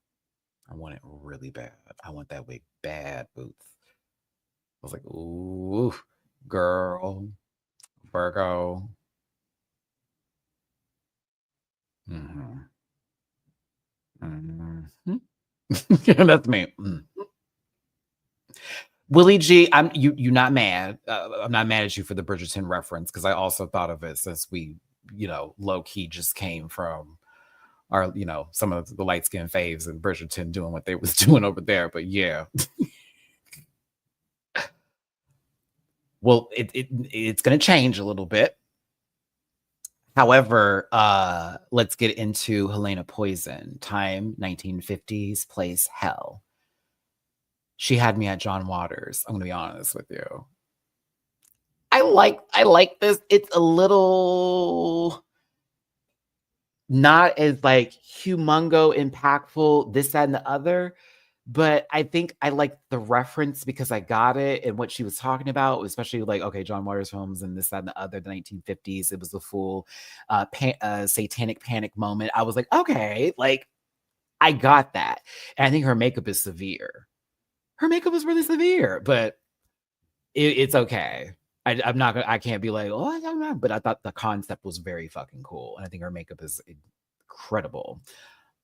I want it really bad. I want that wig bad, Boots. I was like, ooh, girl, Virgo. Mm-hmm. Mm-hmm. That's me. Mm. Willie G, you not mad. I'm not mad at you for the Bridgerton reference because I also thought of it since we, low key just came from our, some of the light skinned faves and Bridgerton doing what they was doing over there. But yeah. Well, it's gonna change a little bit. However, let's get into Helena Poison. Time 1950s, place hell. She had me at John Waters. I'm gonna be honest with you. I like this. It's a little not as like humongo impactful, this, that, and the other. But I think I like the reference because I got it and what she was talking about, especially like, okay, John Waters films and this, that, and the other, the 1950s. It was the full satanic panic moment. I was like, okay, like I got that. And I think her makeup is severe. Her makeup is really severe, but it's okay. I'm not gonna, I can't be like, oh, I don't know. But I thought the concept was very fucking cool. And I think her makeup is incredible.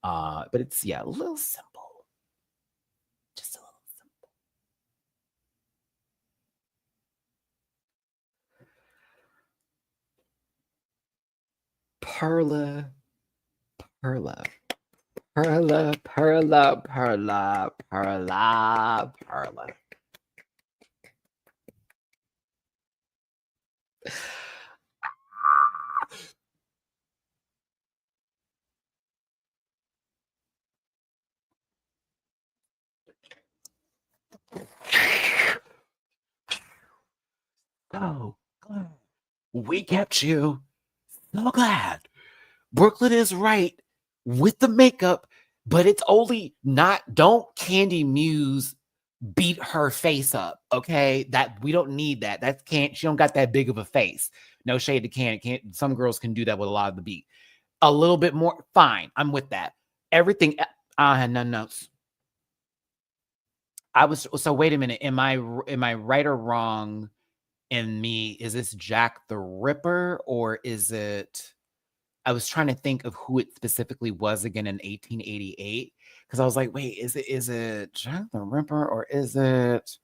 But it's, yeah, a little simple. Just a little simple. Perla, Perla, Perla, Perla, Perla, Perla, Perla. So glad we kept you. So glad. Brooklyn is right with the makeup, but it's only not, don't Candy Muse beat her face up, okay? That we don't need that. That's can't, she don't got that big of a face. No shade to Candy. Can't, some girls can do that with a lot of the beat. A little bit more, fine. I'm with that. Everything, I had none notes. I was, so wait a minute. Am I right or wrong in me? Is this Jack the Ripper or is it, I was trying to think of who it specifically was again in 1888 because I was like, wait, is it Jack the Ripper or is it?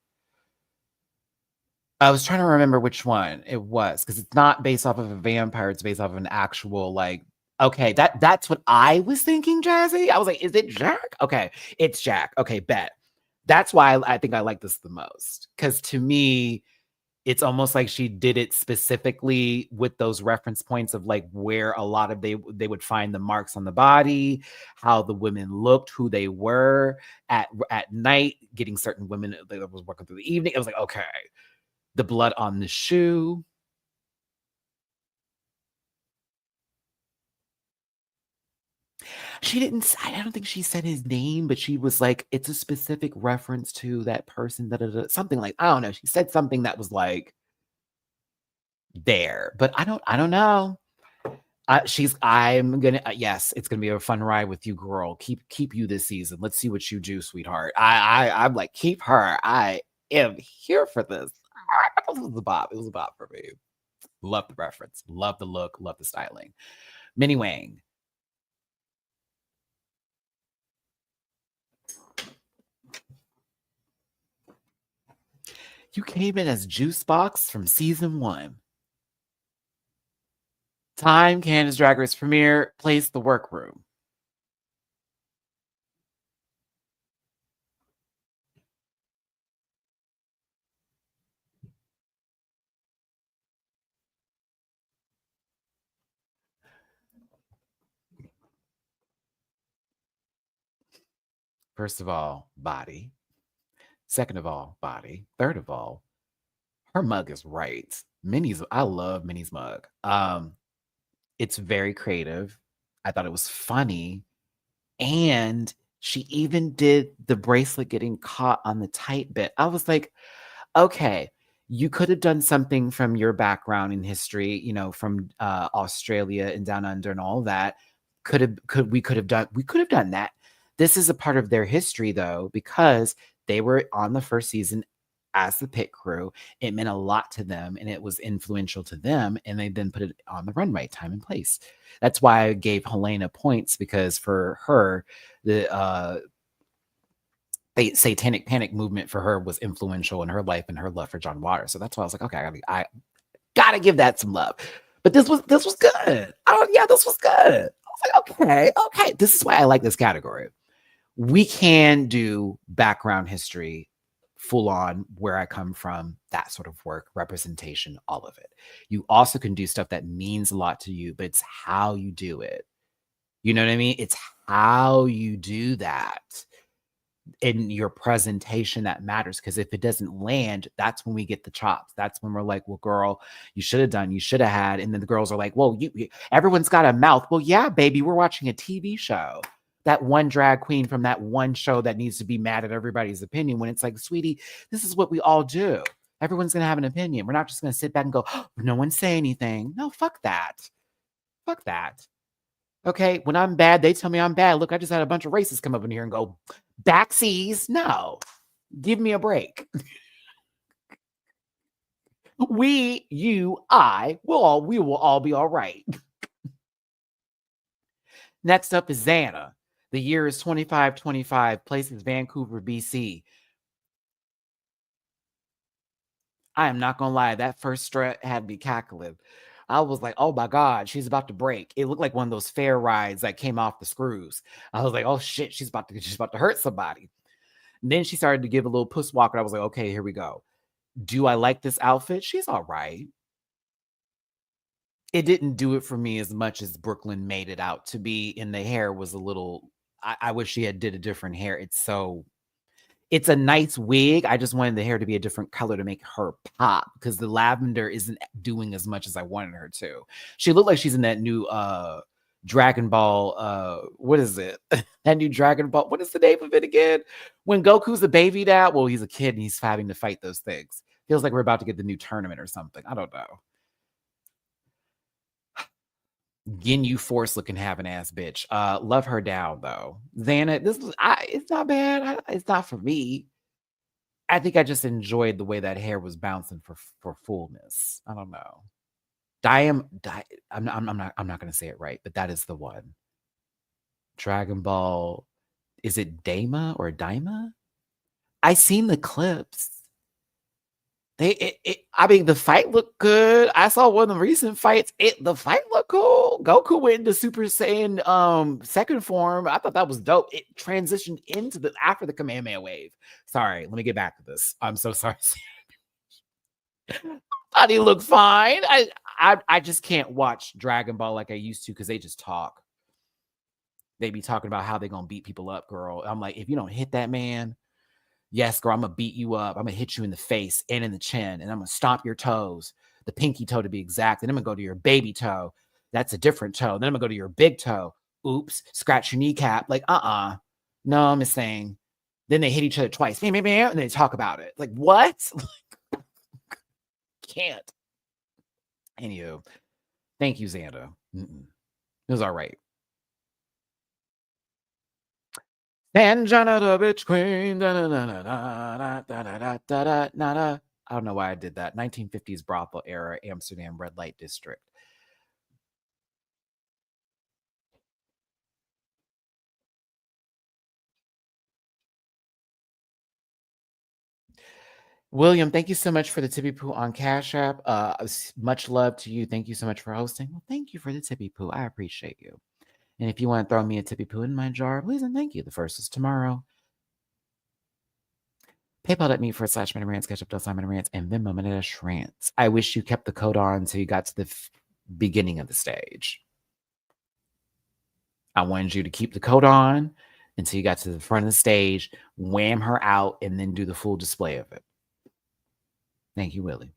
I was trying to remember which one it was because it's not based off of a vampire; it's based off of an actual like. Okay, that's what I was thinking, Jazzy. I was like, is it Jack? Okay, it's Jack. Okay, bet. That's why I think I like this the most because to me, It's almost like she did it specifically with those reference points of like where a lot of they would find the marks on the body, how the women looked, who they were at night, getting certain women that was working through the evening. It was like, okay, the blood on the shoe. She didn't. I don't think she said his name, but she was like, it's a specific reference to that person. Da, da, da, something like, I don't know. She said something that was like there, but I don't know. I'm gonna yes, it's gonna be a fun ride with you, girl. Keep you this season. Let's see what you do, sweetheart. I'm like, keep her. I am here for this. It was a bop. It was a bop for me. Love the reference. Love the look. Love the styling. Minnie Wang. You came in as Juice Box from season 1. Time, Candace Drag Race premiere, place the workroom. First of all, body. Second of all, body. Third of all, her mug is right. I love Minnie's mug. It's very creative. I thought it was funny. And she even did the bracelet getting caught on the tight bit. I was like, okay, you could have done something from your background in history, from Australia and down under and all that. We could have done that. This is a part of their history though, because they were on the first season as the pit crew. It meant a lot to them and it was influential to them. And they then put it on the runway, time and place. That's why I gave Helena points, because for her, the satanic panic movement for her was influential in her life and her love for John Waters. So that's why I was like, okay, I gotta give that some love. But this was good. Oh yeah, this was good. I was like, okay, this is why I like this category. We can do background history, full on where I come from, that sort of work, representation, all of it. You also can do stuff that means a lot to you, but it's how you do it. You know what I mean? It's how you do that in your presentation that matters, because if it doesn't land, that's when we get the chops. That's when we're like, well, girl, you should have done, you should have had. And then the girls are like, well, everyone's got a mouth. Well, yeah, baby, we're watching a TV show. That one drag queen from that one show that needs to be mad at everybody's opinion, when it's like, sweetie, this is what we all do. Everyone's going to have an opinion. We're not just going to sit back and go, oh, no one say anything. No, fuck that. Fuck that. Okay, when I'm bad, they tell me I'm bad. Look, I just had a bunch of racists come up in here and go, backsies. No, give me a break. We, you, we will all be all right. Next up is Xana. The year is 2525. Place is Vancouver, BC. I am not gonna lie, that first strut had me cackling. I was like, oh my God, she's about to break. It looked like one of those fair rides that came off the screws. I was like, oh shit, she's about to hurt somebody. And then she started to give a little puss walk, and I was like, okay, here we go. Do I like this outfit? She's all right. It didn't do it for me as much as Brooklyn made it out to be, and the hair was a little, I wish she had did a different hair. It's a nice wig. I just wanted the hair to be a different color to make her pop, because the lavender isn't doing as much as I wanted her to. She looked like she's in that new Dragon Ball. What is it? That new Dragon Ball. What is the name of it again? When Goku's a baby now? Well, he's a kid and he's having to fight those things. Feels like we're about to get the new tournament or something. I don't know. Ginyu Force looking having ass bitch. Love her down though. Xana, it's not bad. It's not for me. I think I just enjoyed the way that hair was bouncing for fullness. I don't know. I'm not gonna say it right, but that is the one. Dragon Ball. Is it Dama or Daima? I seen the clips. I mean, the fight looked good. I saw one of the recent fights. The fight looked cool. Goku went into Super Saiyan second form. I thought that was dope. It transitioned into after the Kamehameha wave. Sorry, let me get back to this. I'm so sorry. Thought he looked fine. I just can't watch Dragon Ball like I used to because they just talk. They be talking about how they gonna beat people up, girl. I'm like, if you don't hit that man, yes, girl, I'm gonna beat you up. I'm gonna hit you in the face and in the chin, and I'm gonna stomp your toes, the pinky toe to be exact. And I'm gonna go to your baby toe. That's a different toe. Then I'm gonna go to your big toe. Oops, scratch your kneecap. Like, no, I'm just saying. Then they hit each other twice, and they talk about it. Like, what? Can't. Anywho, thank you, Xanda. It was all right. Sanjana the bitch queen. I don't know why I did that. 1950s brothel era, Amsterdam red light district. William, thank you so much for the tippy poo on Cash App. Much love to you. Thank you so much for hosting. Well, thank you for the tippy poo. I appreciate you. And if you want to throw me a tippy poo in my jar, please and thank you. The first is tomorrow. PayPal.me/MattyRants, Ketchup.MattyRants, and Venmo MattyRants. I wish you kept the code on until you got to the beginning of the stage. I wanted you to keep the coat on until you got to the front of the stage, wham her out, and then do the full display of it. Thank you, Willie.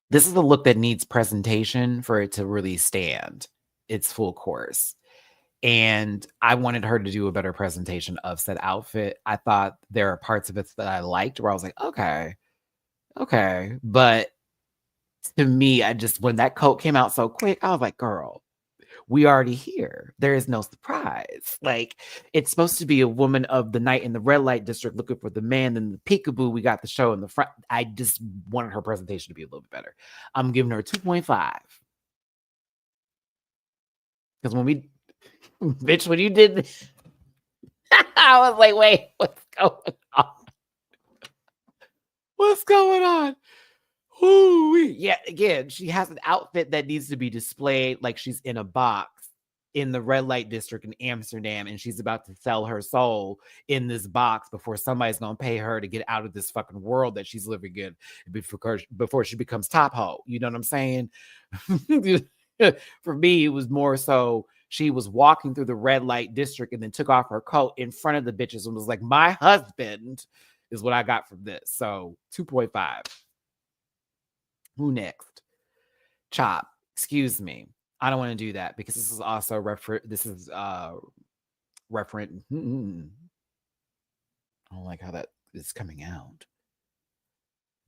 This is the look that needs presentation for it to really stand its full course. And I wanted her to do a better presentation of said outfit. I thought there are parts of it that I liked where I was like, okay. But to me, when that coat came out so quick, I was like, girl, we already here. There is no surprise. Like, it's supposed to be a woman of the night in the red light district looking for the man, and the peekaboo, we got the show in the front. I just wanted her presentation to be a little bit better. I'm giving her a 2.5. Because bitch, when you did, I was like, wait, what's going on? What's going on? Ooh, yeah, again, she has an outfit that needs to be displayed like she's in a box in the red light district in Amsterdam, and she's about to sell her soul in this box before somebody's gonna pay her to get out of this fucking world that she's living in before she becomes top hoe. You know what I'm saying? For me, it was more so she was walking through the red light district and then took off her coat in front of the bitches and was like, my husband is what I got from this. So 2.5. Who next? Chop. Excuse me. I don't want to do that because this is also referent. I don't like how that is coming out.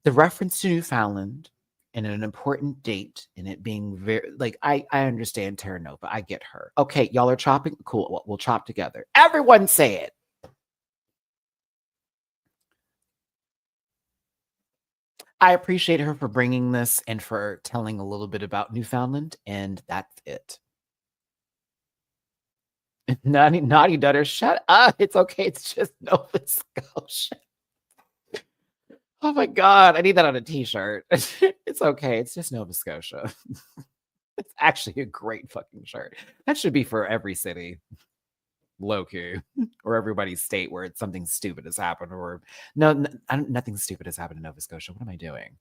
The reference to Newfoundland and an important date and it being very like I understand Terra Nova. I get her. Okay, y'all are chopping. Cool. We'll chop together. Everyone say it. I appreciate her for bringing this and for telling a little bit about Newfoundland, and that's it. Naughty Dutter, shut up. It's okay. It's just Nova Scotia. Oh my God. I need that on a t-shirt. It's okay. It's just Nova Scotia. It's actually a great fucking shirt. That should be for every city. Low-key. Or everybody's state where it's something stupid has happened. Or nothing stupid has happened in Nova Scotia. What am I doing?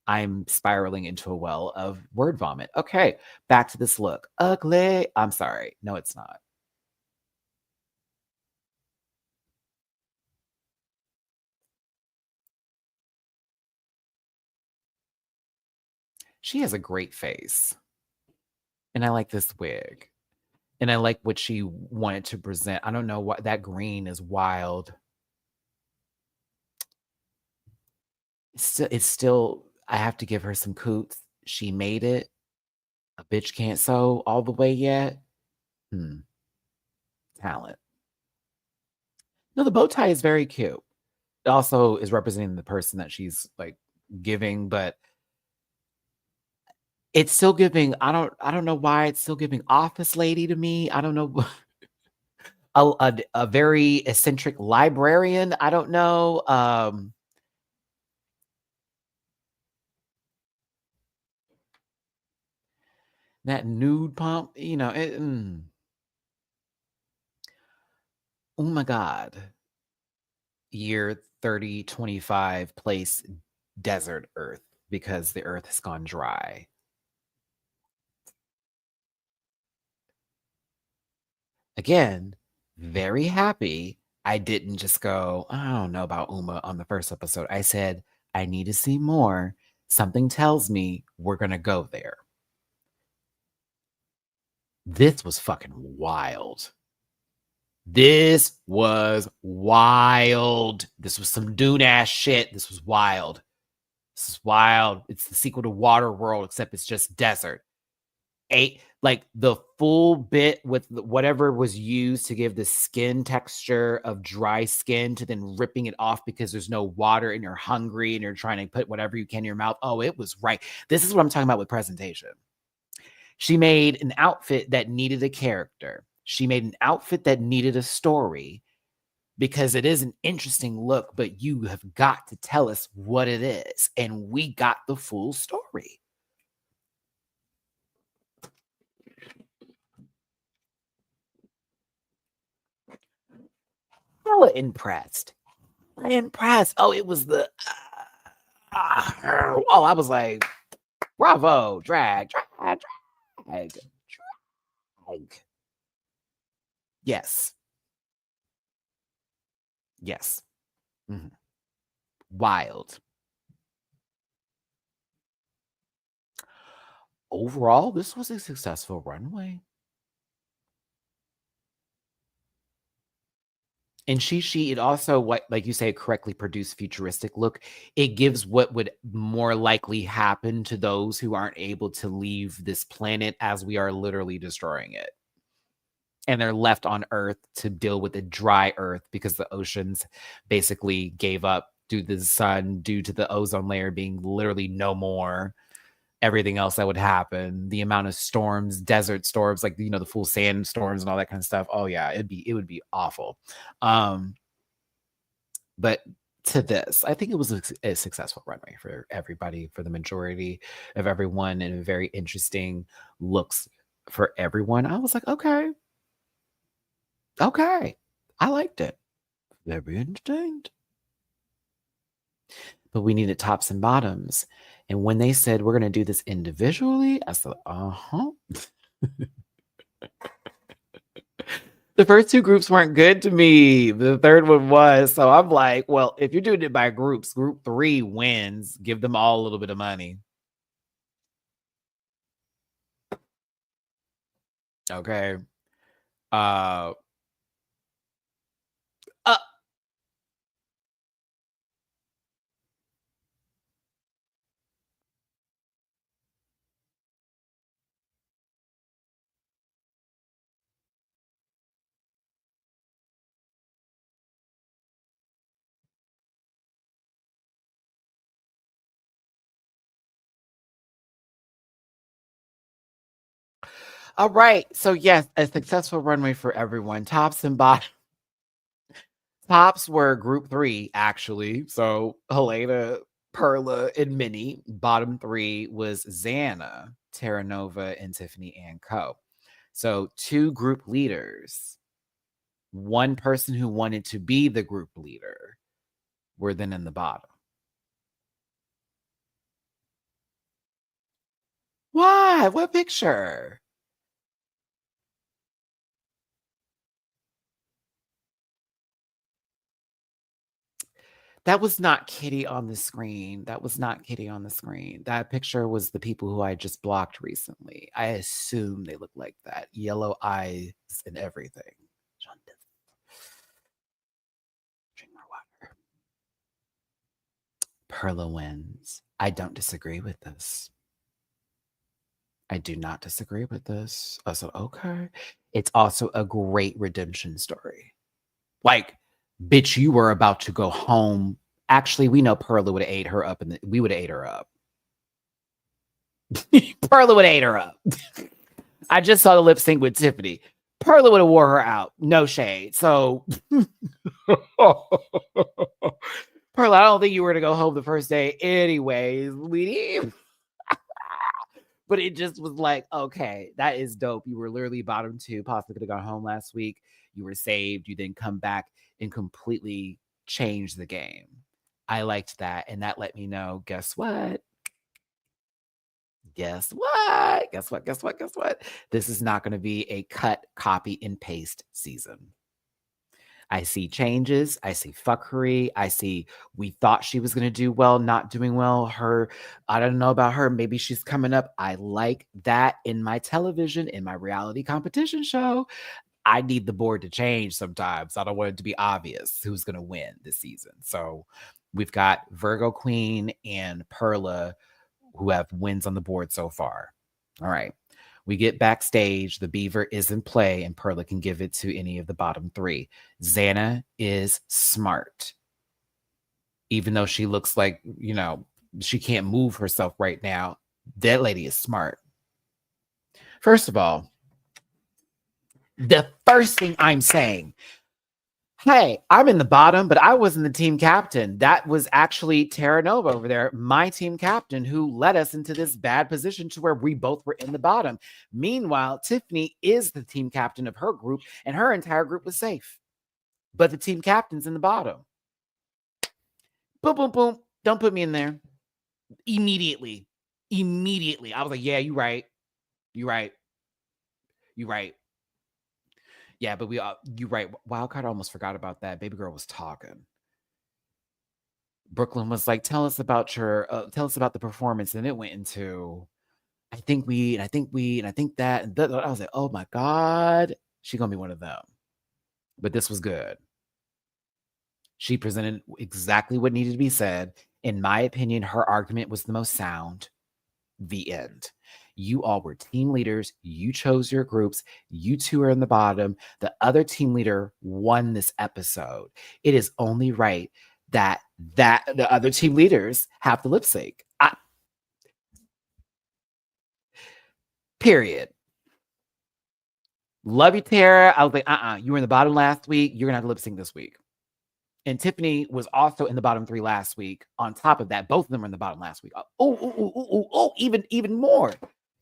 I'm spiraling into a well of word vomit. Okay, back to this look. Ugly. I'm sorry. No, it's not. She has a great face. And I like this wig. And I like what she wanted to present. I don't know what that green is wild. It's still I have to give her some coots. She made it. A bitch can't sew all the way yet. Talent. No, the bow tie is very cute. It also is representing the person that she's like giving, but it's still giving. I don't know why it's still giving office lady to me. I don't know. A very eccentric librarian. I don't know. That nude pump, oh my God. year 3025 place desert Earth because the Earth has gone dry. Again, very happy I didn't just go, I don't know about Uma on the first episode. I said, I need to see more. Something tells me we're going to go there. This was fucking wild. This was wild. This was some Dune ass shit. This was wild. This is wild. It's the sequel to Waterworld, except it's just desert. Like the full bit with whatever was used to give the skin texture of dry skin to then ripping it off because there's no water and you're hungry and you're trying to put whatever you can in your mouth. Oh, it was right. This is what I'm talking about with presentation. She made an outfit that needed a character. She made an outfit that needed a story because it is an interesting look, but you have got to tell us what it is. And we got the full story. Hella impressed. Impressed. Oh, it was the oh, I was like, bravo, drag. Yes. Yes. Mm-hmm. Wild. Overall, this was a successful runway. And she it also, what, like you say, correctly produced futuristic look. It gives what would more likely happen to those who aren't able to leave this planet as we are literally destroying it. And they're left on Earth to deal with a dry Earth because the oceans basically gave up due to the sun, due to the ozone layer being literally no more. Everything else that would happen, the amount of storms, desert storms, like, you know, the full sand storms and all that kind of stuff. Oh yeah, it would be awful. But to this, I think it was a successful runway for everybody, for the majority of everyone, and very interesting looks for everyone. I was like, okay, I liked it. Very entertained. But we needed tops and bottoms. And when they said we're going to do this individually, I said, The first two groups weren't good to me. The third one was. So I'm like, well, if you're doing it by groups, group 3 wins. Give them all a little bit of money. Okay. All right. So yes, a successful runway for everyone. Tops and bottoms. Tops were group 3, actually. So Helena, Perla, and Minnie. Bottom 3 was Xana, Terra Nova, and Tiffany and Co. So 2 group leaders, 1 person who wanted to be the group leader were then in the bottom. Why? What picture? That was not Kitty on the screen. That was not Kitty on the screen. That picture was the people who I just blocked recently. I assume they look like that. Yellow eyes and everything. Drink more water. Perla wins. I don't disagree with this. I do not disagree with this. I said, okay. It's also a great redemption story. Like, bitch, you were about to go home. Actually, we know Perla would have ate her up, and we would have ate her up. Perla would have ate her up. I just saw the lip sync with Tiffany. Perla would have wore her out. No shade. So, Perla, I don't think you were to go home the first day anyways, sweetie. But it just was like, okay, that is dope. You were literally bottom 2, possibly could have gone home last week. You were saved. You then come back and completely changed the game. I liked that. And that let me know, guess what? Guess what? Guess what? Guess what? Guess what? This is not going to be a cut, copy, and paste season. I see changes. I see fuckery. I see we thought she was going to do well, not doing well. I don't know about her. Maybe she's coming up. I like that in my television, in my reality competition show. I need the board to change sometimes. I don't want it to be obvious who's going to win this season. So we've got Virgo Queen and Perla who have wins on the board so far. All right. We get backstage. The Beaver is in play, and Perla can give it to any of the bottom three. Xana is smart. Even though she looks like, she can't move herself right now, that lady is smart. First of all, the first thing I'm saying, hey, I'm in the bottom, but I wasn't the team captain. That was actually Terra Nova over there, my team captain, who led us into this bad position to where we both were in the bottom. Meanwhile, Tiffany is the team captain of her group, and her entire group was safe. But the team captain's in the bottom. Boom, boom, boom. Don't put me in there. Immediately. I was like, yeah, you're right. Yeah, but you're right. Wildcard almost forgot about that. Baby girl was talking. Brooklyn was like, tell us about the performance. And it went into, I think that. And I was like, oh my God, she's going to be one of them. But this was good. She presented exactly what needed to be said. In my opinion, her argument was the most sound. The end. You all were team leaders. You chose your groups. You two are in the bottom. The other team leader won this episode. It is only right that the other team leaders have to lip sync. Period. Love you, Tara. I was like, you were in the bottom last week. You're gonna have to lip sync this week. And Tiffany was also in the bottom 3 last week. On top of that, both of them were in the bottom last week. Even more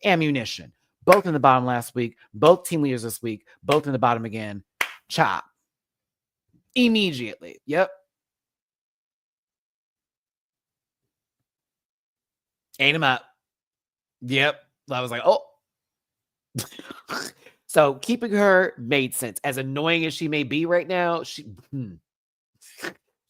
ammunition. Both in the bottom last week. Both team leaders this week. Both in the bottom again. Chop. Immediately. Yep. Ate him up. Yep. I was like, oh. So keeping her made sense. As annoying as she may be right now, she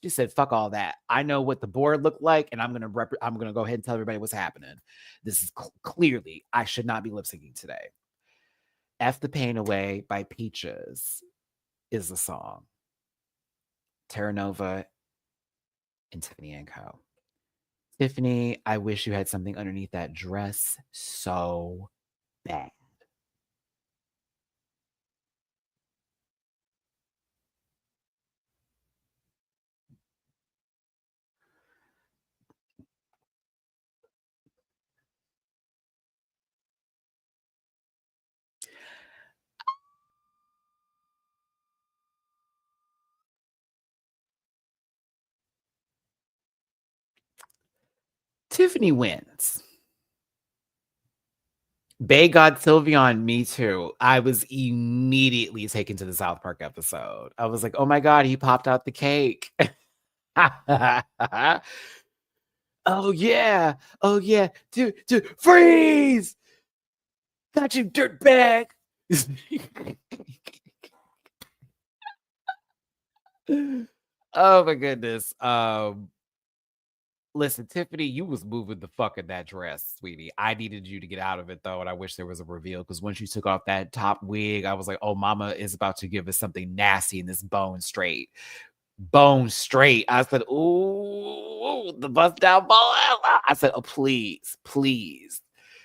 said, fuck all that. I know what the board looked like, and I'm gonna go ahead and tell everybody what's happening. This is clearly, I should not be lip syncing today. F the Pain Away by Peaches is the song. Terra Nova and Tiffany & Co. Tiffany, I wish you had something underneath that dress so bad. Tiffany wins. Bay God Sylveon, me too. I was immediately taken to the South Park episode. I was like, oh my God, he popped out the cake. Oh yeah. Dude, freeze! Got you, dirtbag! Oh my goodness. Listen, Tiffany, you was moving the fuck in that dress, sweetie. I needed you to get out of it though, and I wish there was a reveal because once you took off that top wig, I was like, oh, mama is about to give us something nasty in this bone straight. Bone straight. I said, ooh, the bust down bone. I said, oh, please.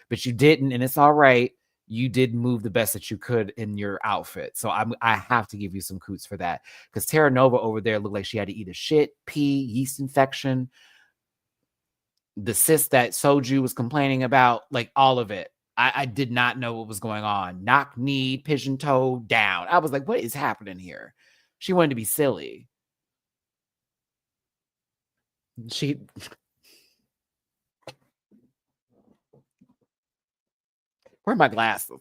But you didn't, and it's all right. You did move the best that you could in your outfit. So I have to give you some coots for that. Because Terra Nova over there looked like she had to either shit, pee, yeast infection, the cyst that Soju was complaining about, like all of it. I did not know what was going on. Knock knee, pigeon toe, down. I was like, what is happening here? She wanted to be silly. Where are my glasses?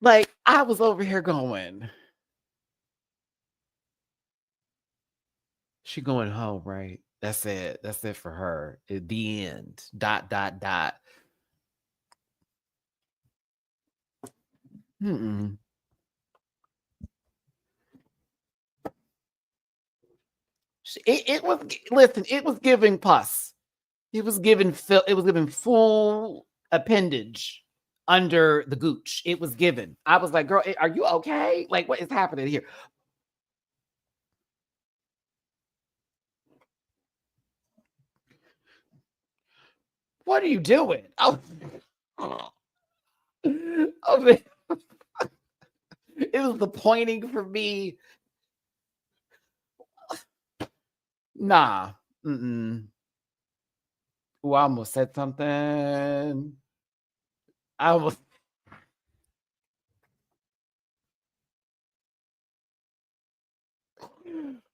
Like, I was over here going, she going home, right? That's it. That's it for her. At the end. Dot, dot, dot. Mm-mm. It was, listen, it was giving pus. It was giving full appendage under the gooch. It was given. I was like, girl, are you okay? Like, what is happening here? What are you doing? Oh, oh man. It was the pointing for me. Nah. Mm-mm. Ooh, I almost said something. I almost.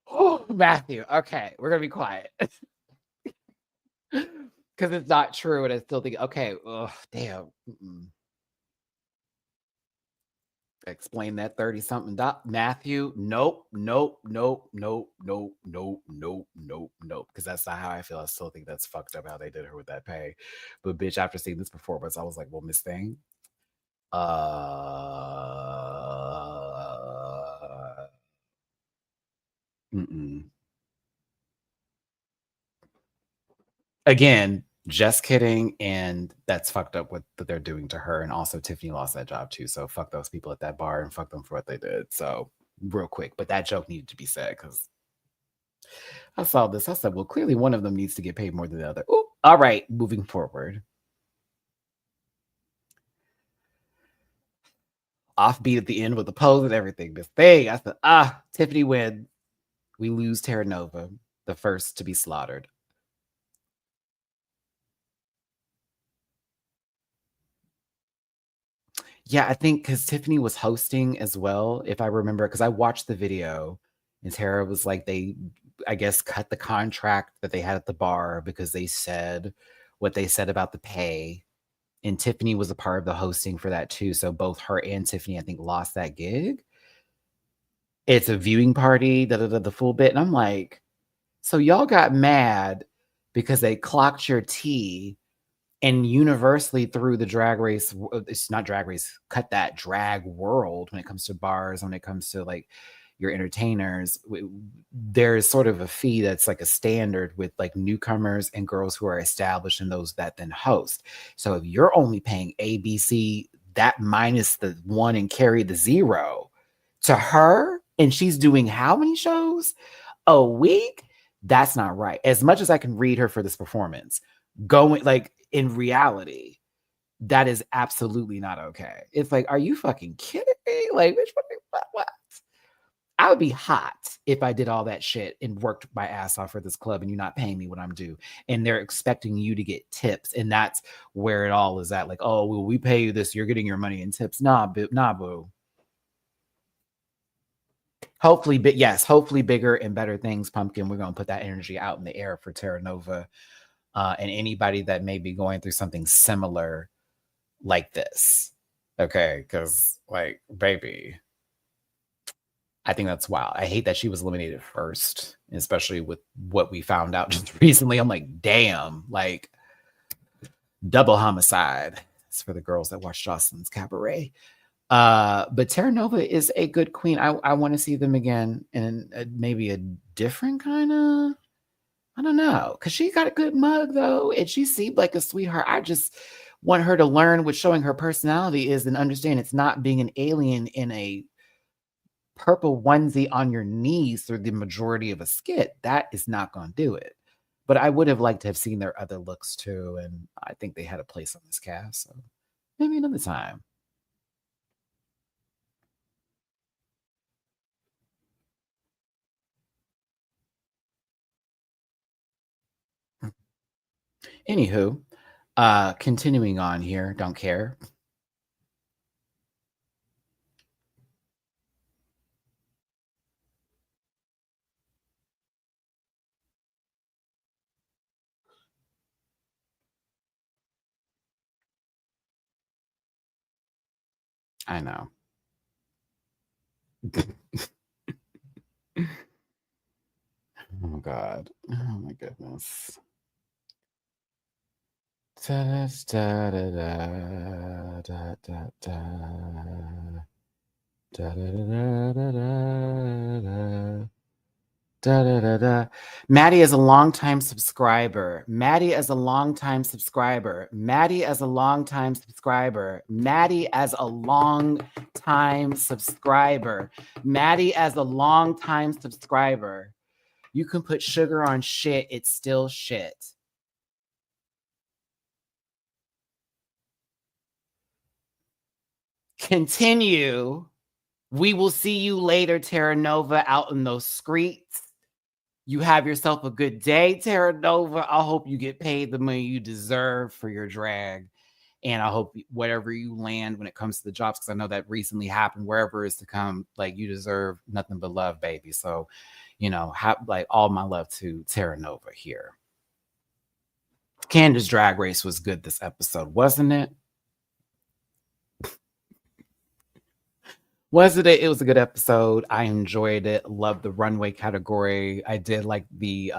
Oh, Matthew. Okay, we're gonna be quiet because it's not true, and I still think, okay, oh, damn. Mm-mm. Explain that 30 something Matthew. Nope, nope, nope, nope, nope, nope, nope, nope, nope. Because that's not how I feel. I still think that's fucked up how they did her with that pay. But bitch, after seeing this performance, I was like, well, Miss Thing, mm-mm. Again, just kidding. And that's fucked up what that they're doing to her. And also Tiffany lost that job too. So fuck those people at that bar and fuck them for what they did. So real quick. But that joke needed to be said because I saw this. I said, well, clearly one of them needs to get paid more than the other. Ooh, all right, moving forward. Offbeat at the end with the pose and everything. This thing. I said, Tiffany wins. We lose Terra Nova, the first to be slaughtered. Yeah, I think because Tiffany was hosting as well, if I remember, because I watched the video and Tara was like, they, I guess, cut the contract that they had at the bar because they said what they said about the pay. And Tiffany was a part of the hosting for that too. So both her and Tiffany, I think, lost that gig. It's a viewing party, the full bit. And I'm like, so y'all got mad because they clocked your tea and universally through the drag race, it's not drag race, cut that drag world when it comes to bars, when it comes to like your entertainers, there's sort of a fee that's like a standard with like newcomers and girls who are established and those that then host. So if you're only paying ABC, that minus the one and carry the zero to her, and she's doing how many shows a week? That's not right. As much as I can read her for this performance, going like in reality, that is absolutely not okay. It's like, are you fucking kidding me? Like, bitch, what? I would be hot if I did all that shit and worked my ass off for this club and you're not paying me what I'm due. And they're expecting you to get tips. And that's where it all is at. Like, oh, well, we pay you this, you're getting your money in tips. Nah, boo. Hopefully, but yes, hopefully bigger and better things, Pumpkin. We're gonna put that energy out in the air for Terra Nova and anybody that may be going through something similar like this. Okay, because like, baby, I think that's wild. I hate that she was eliminated first, especially with what we found out just recently. I'm like, damn, like double homicide. It's for the girls that watch Jocelyn's Cabaret. But Terra Nova is a good queen. I want to see them again in maybe a different kind of, I don't know, because she got a good mug though, and she seemed like a sweetheart. I just want her to learn what showing her personality is and understand it's not being an alien in a purple onesie on your knees through the majority of a skit. That is not going to do it. But I would have liked to have seen their other looks too, and I think they had a place on this cast. So maybe another time. Anywho, continuing on here, don't care. I know. Oh God. Oh my goodness. Da, da, da, da, da, da, da. Da, da, da, da, da, da. Da, da, da, da. Matty is a longtime subscriber. Matty as a longtime subscriber. Matty as a longtime subscriber. Matty as a longtime subscriber. Matty as a longtime subscriber. You can put sugar on shit, it's still shit. Continue. We will see you later, Terra Nova, out in those streets. You have yourself a good day, Terra Nova. I hope you get paid the money you deserve for your drag. And I hope whatever you land when it comes to the jobs, because I know that recently happened, wherever is to come, like you deserve nothing but love, baby. So, like all my love to Terra Nova here. Candace Drag Race was good this episode, wasn't it? It was a good episode. I enjoyed it. Loved the runway category. I did like the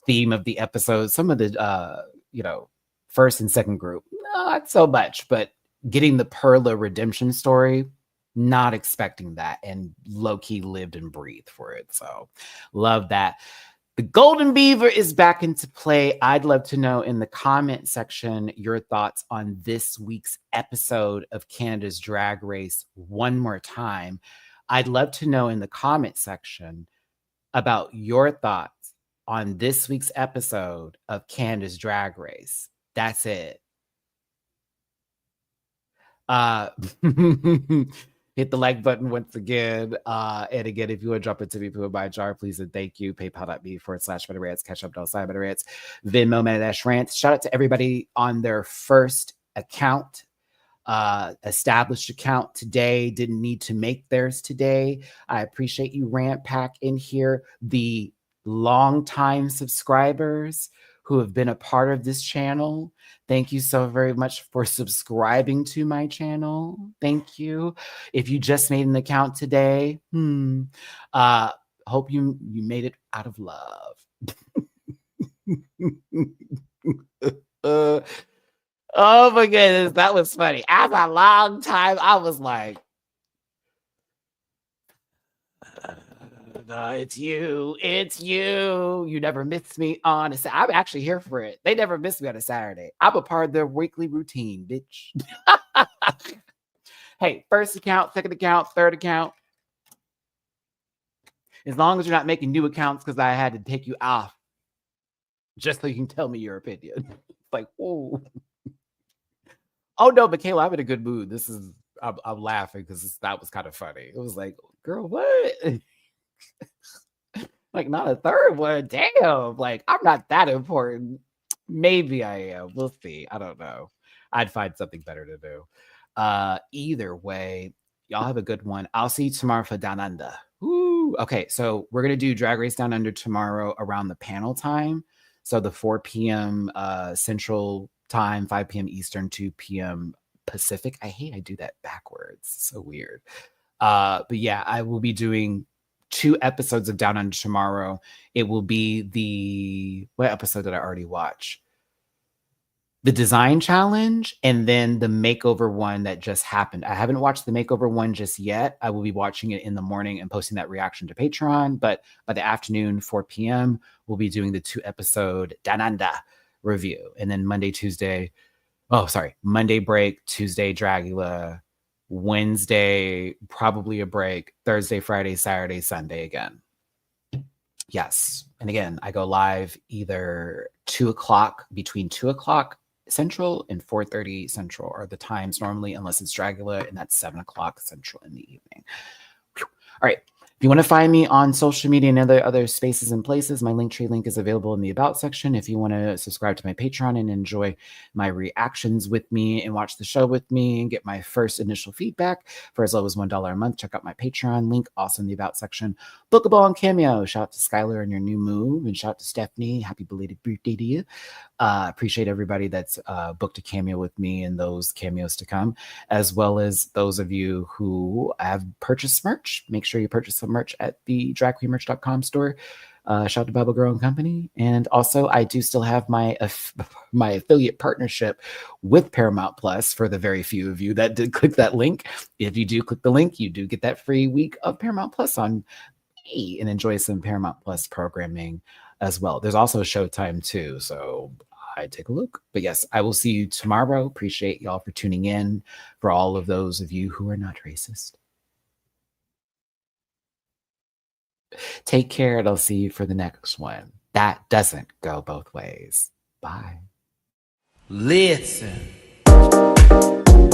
theme of the episode. Some of the first and second group, not so much, but getting the Perla redemption story, not expecting that, and low-key lived and breathed for it. So love that. The Golden Beaver is back into play. I'd love to know in the comment section your thoughts on this week's episode of Canada's Drag Race one more time. I'd love to know in the comment section about your thoughts on this week's episode of Canada's Drag Race. That's it. Hit the like button once again. And again, if you want to drop into me, put my jar, please and thank you. PayPal.me/MattyRants, Cash Up /MattyRants, Venmo, Matty-Rants. Shout out to everybody on their first account, established account today. Didn't need to make theirs today. I appreciate you, Rant Pack, in here. The longtime subscribers who have been a part of this channel. Thank you so very much for subscribing to my channel. Thank you. If you just made an account today, hope you made it out of love. Oh my goodness, that was funny. After a long time, I was like, it's you. You never miss me on a Saturday. I'm actually here for it. They never miss me on a Saturday. I'm a part of their weekly routine, bitch. Hey, first account, second account, third account. As long as you're not making new accounts because I had to take you off just so you can tell me your opinion. Like, oh no, Michaela, I'm in a good mood. I'm laughing because that was kind of funny. It was like, girl, what? Like, not a third one. Damn. Like, I'm not that important. Maybe I am. We'll see. I don't know. I'd find something better to do. Either way, y'all have a good one. I'll see you tomorrow for Down Under. Woo. Okay, so we're gonna do Drag Race Down Under tomorrow around the panel time. So the 4 p.m. Central time, 5 p.m. Eastern, 2 p.m. Pacific. I do that backwards. It's so weird. But yeah, I will be doing 2 episodes of Down Under tomorrow. It will be what episode did I already watch? The design challenge, and then the makeover one that just happened. I haven't watched the makeover one just yet. I will be watching it in the morning and posting that reaction to Patreon. But by the afternoon, 4 p.m., we'll be doing the 2-episode Down Under review. And then Monday break, Tuesday Dragula, Wednesday probably a break, Thursday, Friday, Saturday, Sunday again. Yes. And again, I go live either between 2 o'clock Central and 4:30 Central are the times normally, unless it's Dragula, and that's 7 o'clock Central in the evening. Whew. All right. If you want to find me on social media and other spaces and places, my Linktree link is available in the About section. If you want to subscribe to my Patreon and enjoy my reactions with me and watch the show with me and get my first initial feedback for as low as $1 a month, check out my Patreon link, also in the About section. Bookable on Cameo. Shout out to Skylar on your new move, and shout out to Stephanie. Happy belated birthday to you. Appreciate everybody that's booked a cameo with me and those cameos to come, as well as those of you who have purchased merch. Make sure you purchase some merch at the dragqueenmerch.com store. Shout out to Bubble Girl and Company. And also, I do still have my affiliate partnership with Paramount Plus for the very few of you that did click that link. If you do click the link, you do get that free week of Paramount Plus on me and enjoy some Paramount Plus programming as well. There's also Showtime too, so I take a look. But yes, I will see you tomorrow. Appreciate y'all for tuning in. For all of those of you who are not racist, take care, and I'll see you for the next one. That doesn't go both ways. Bye. Listen.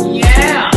Yeah.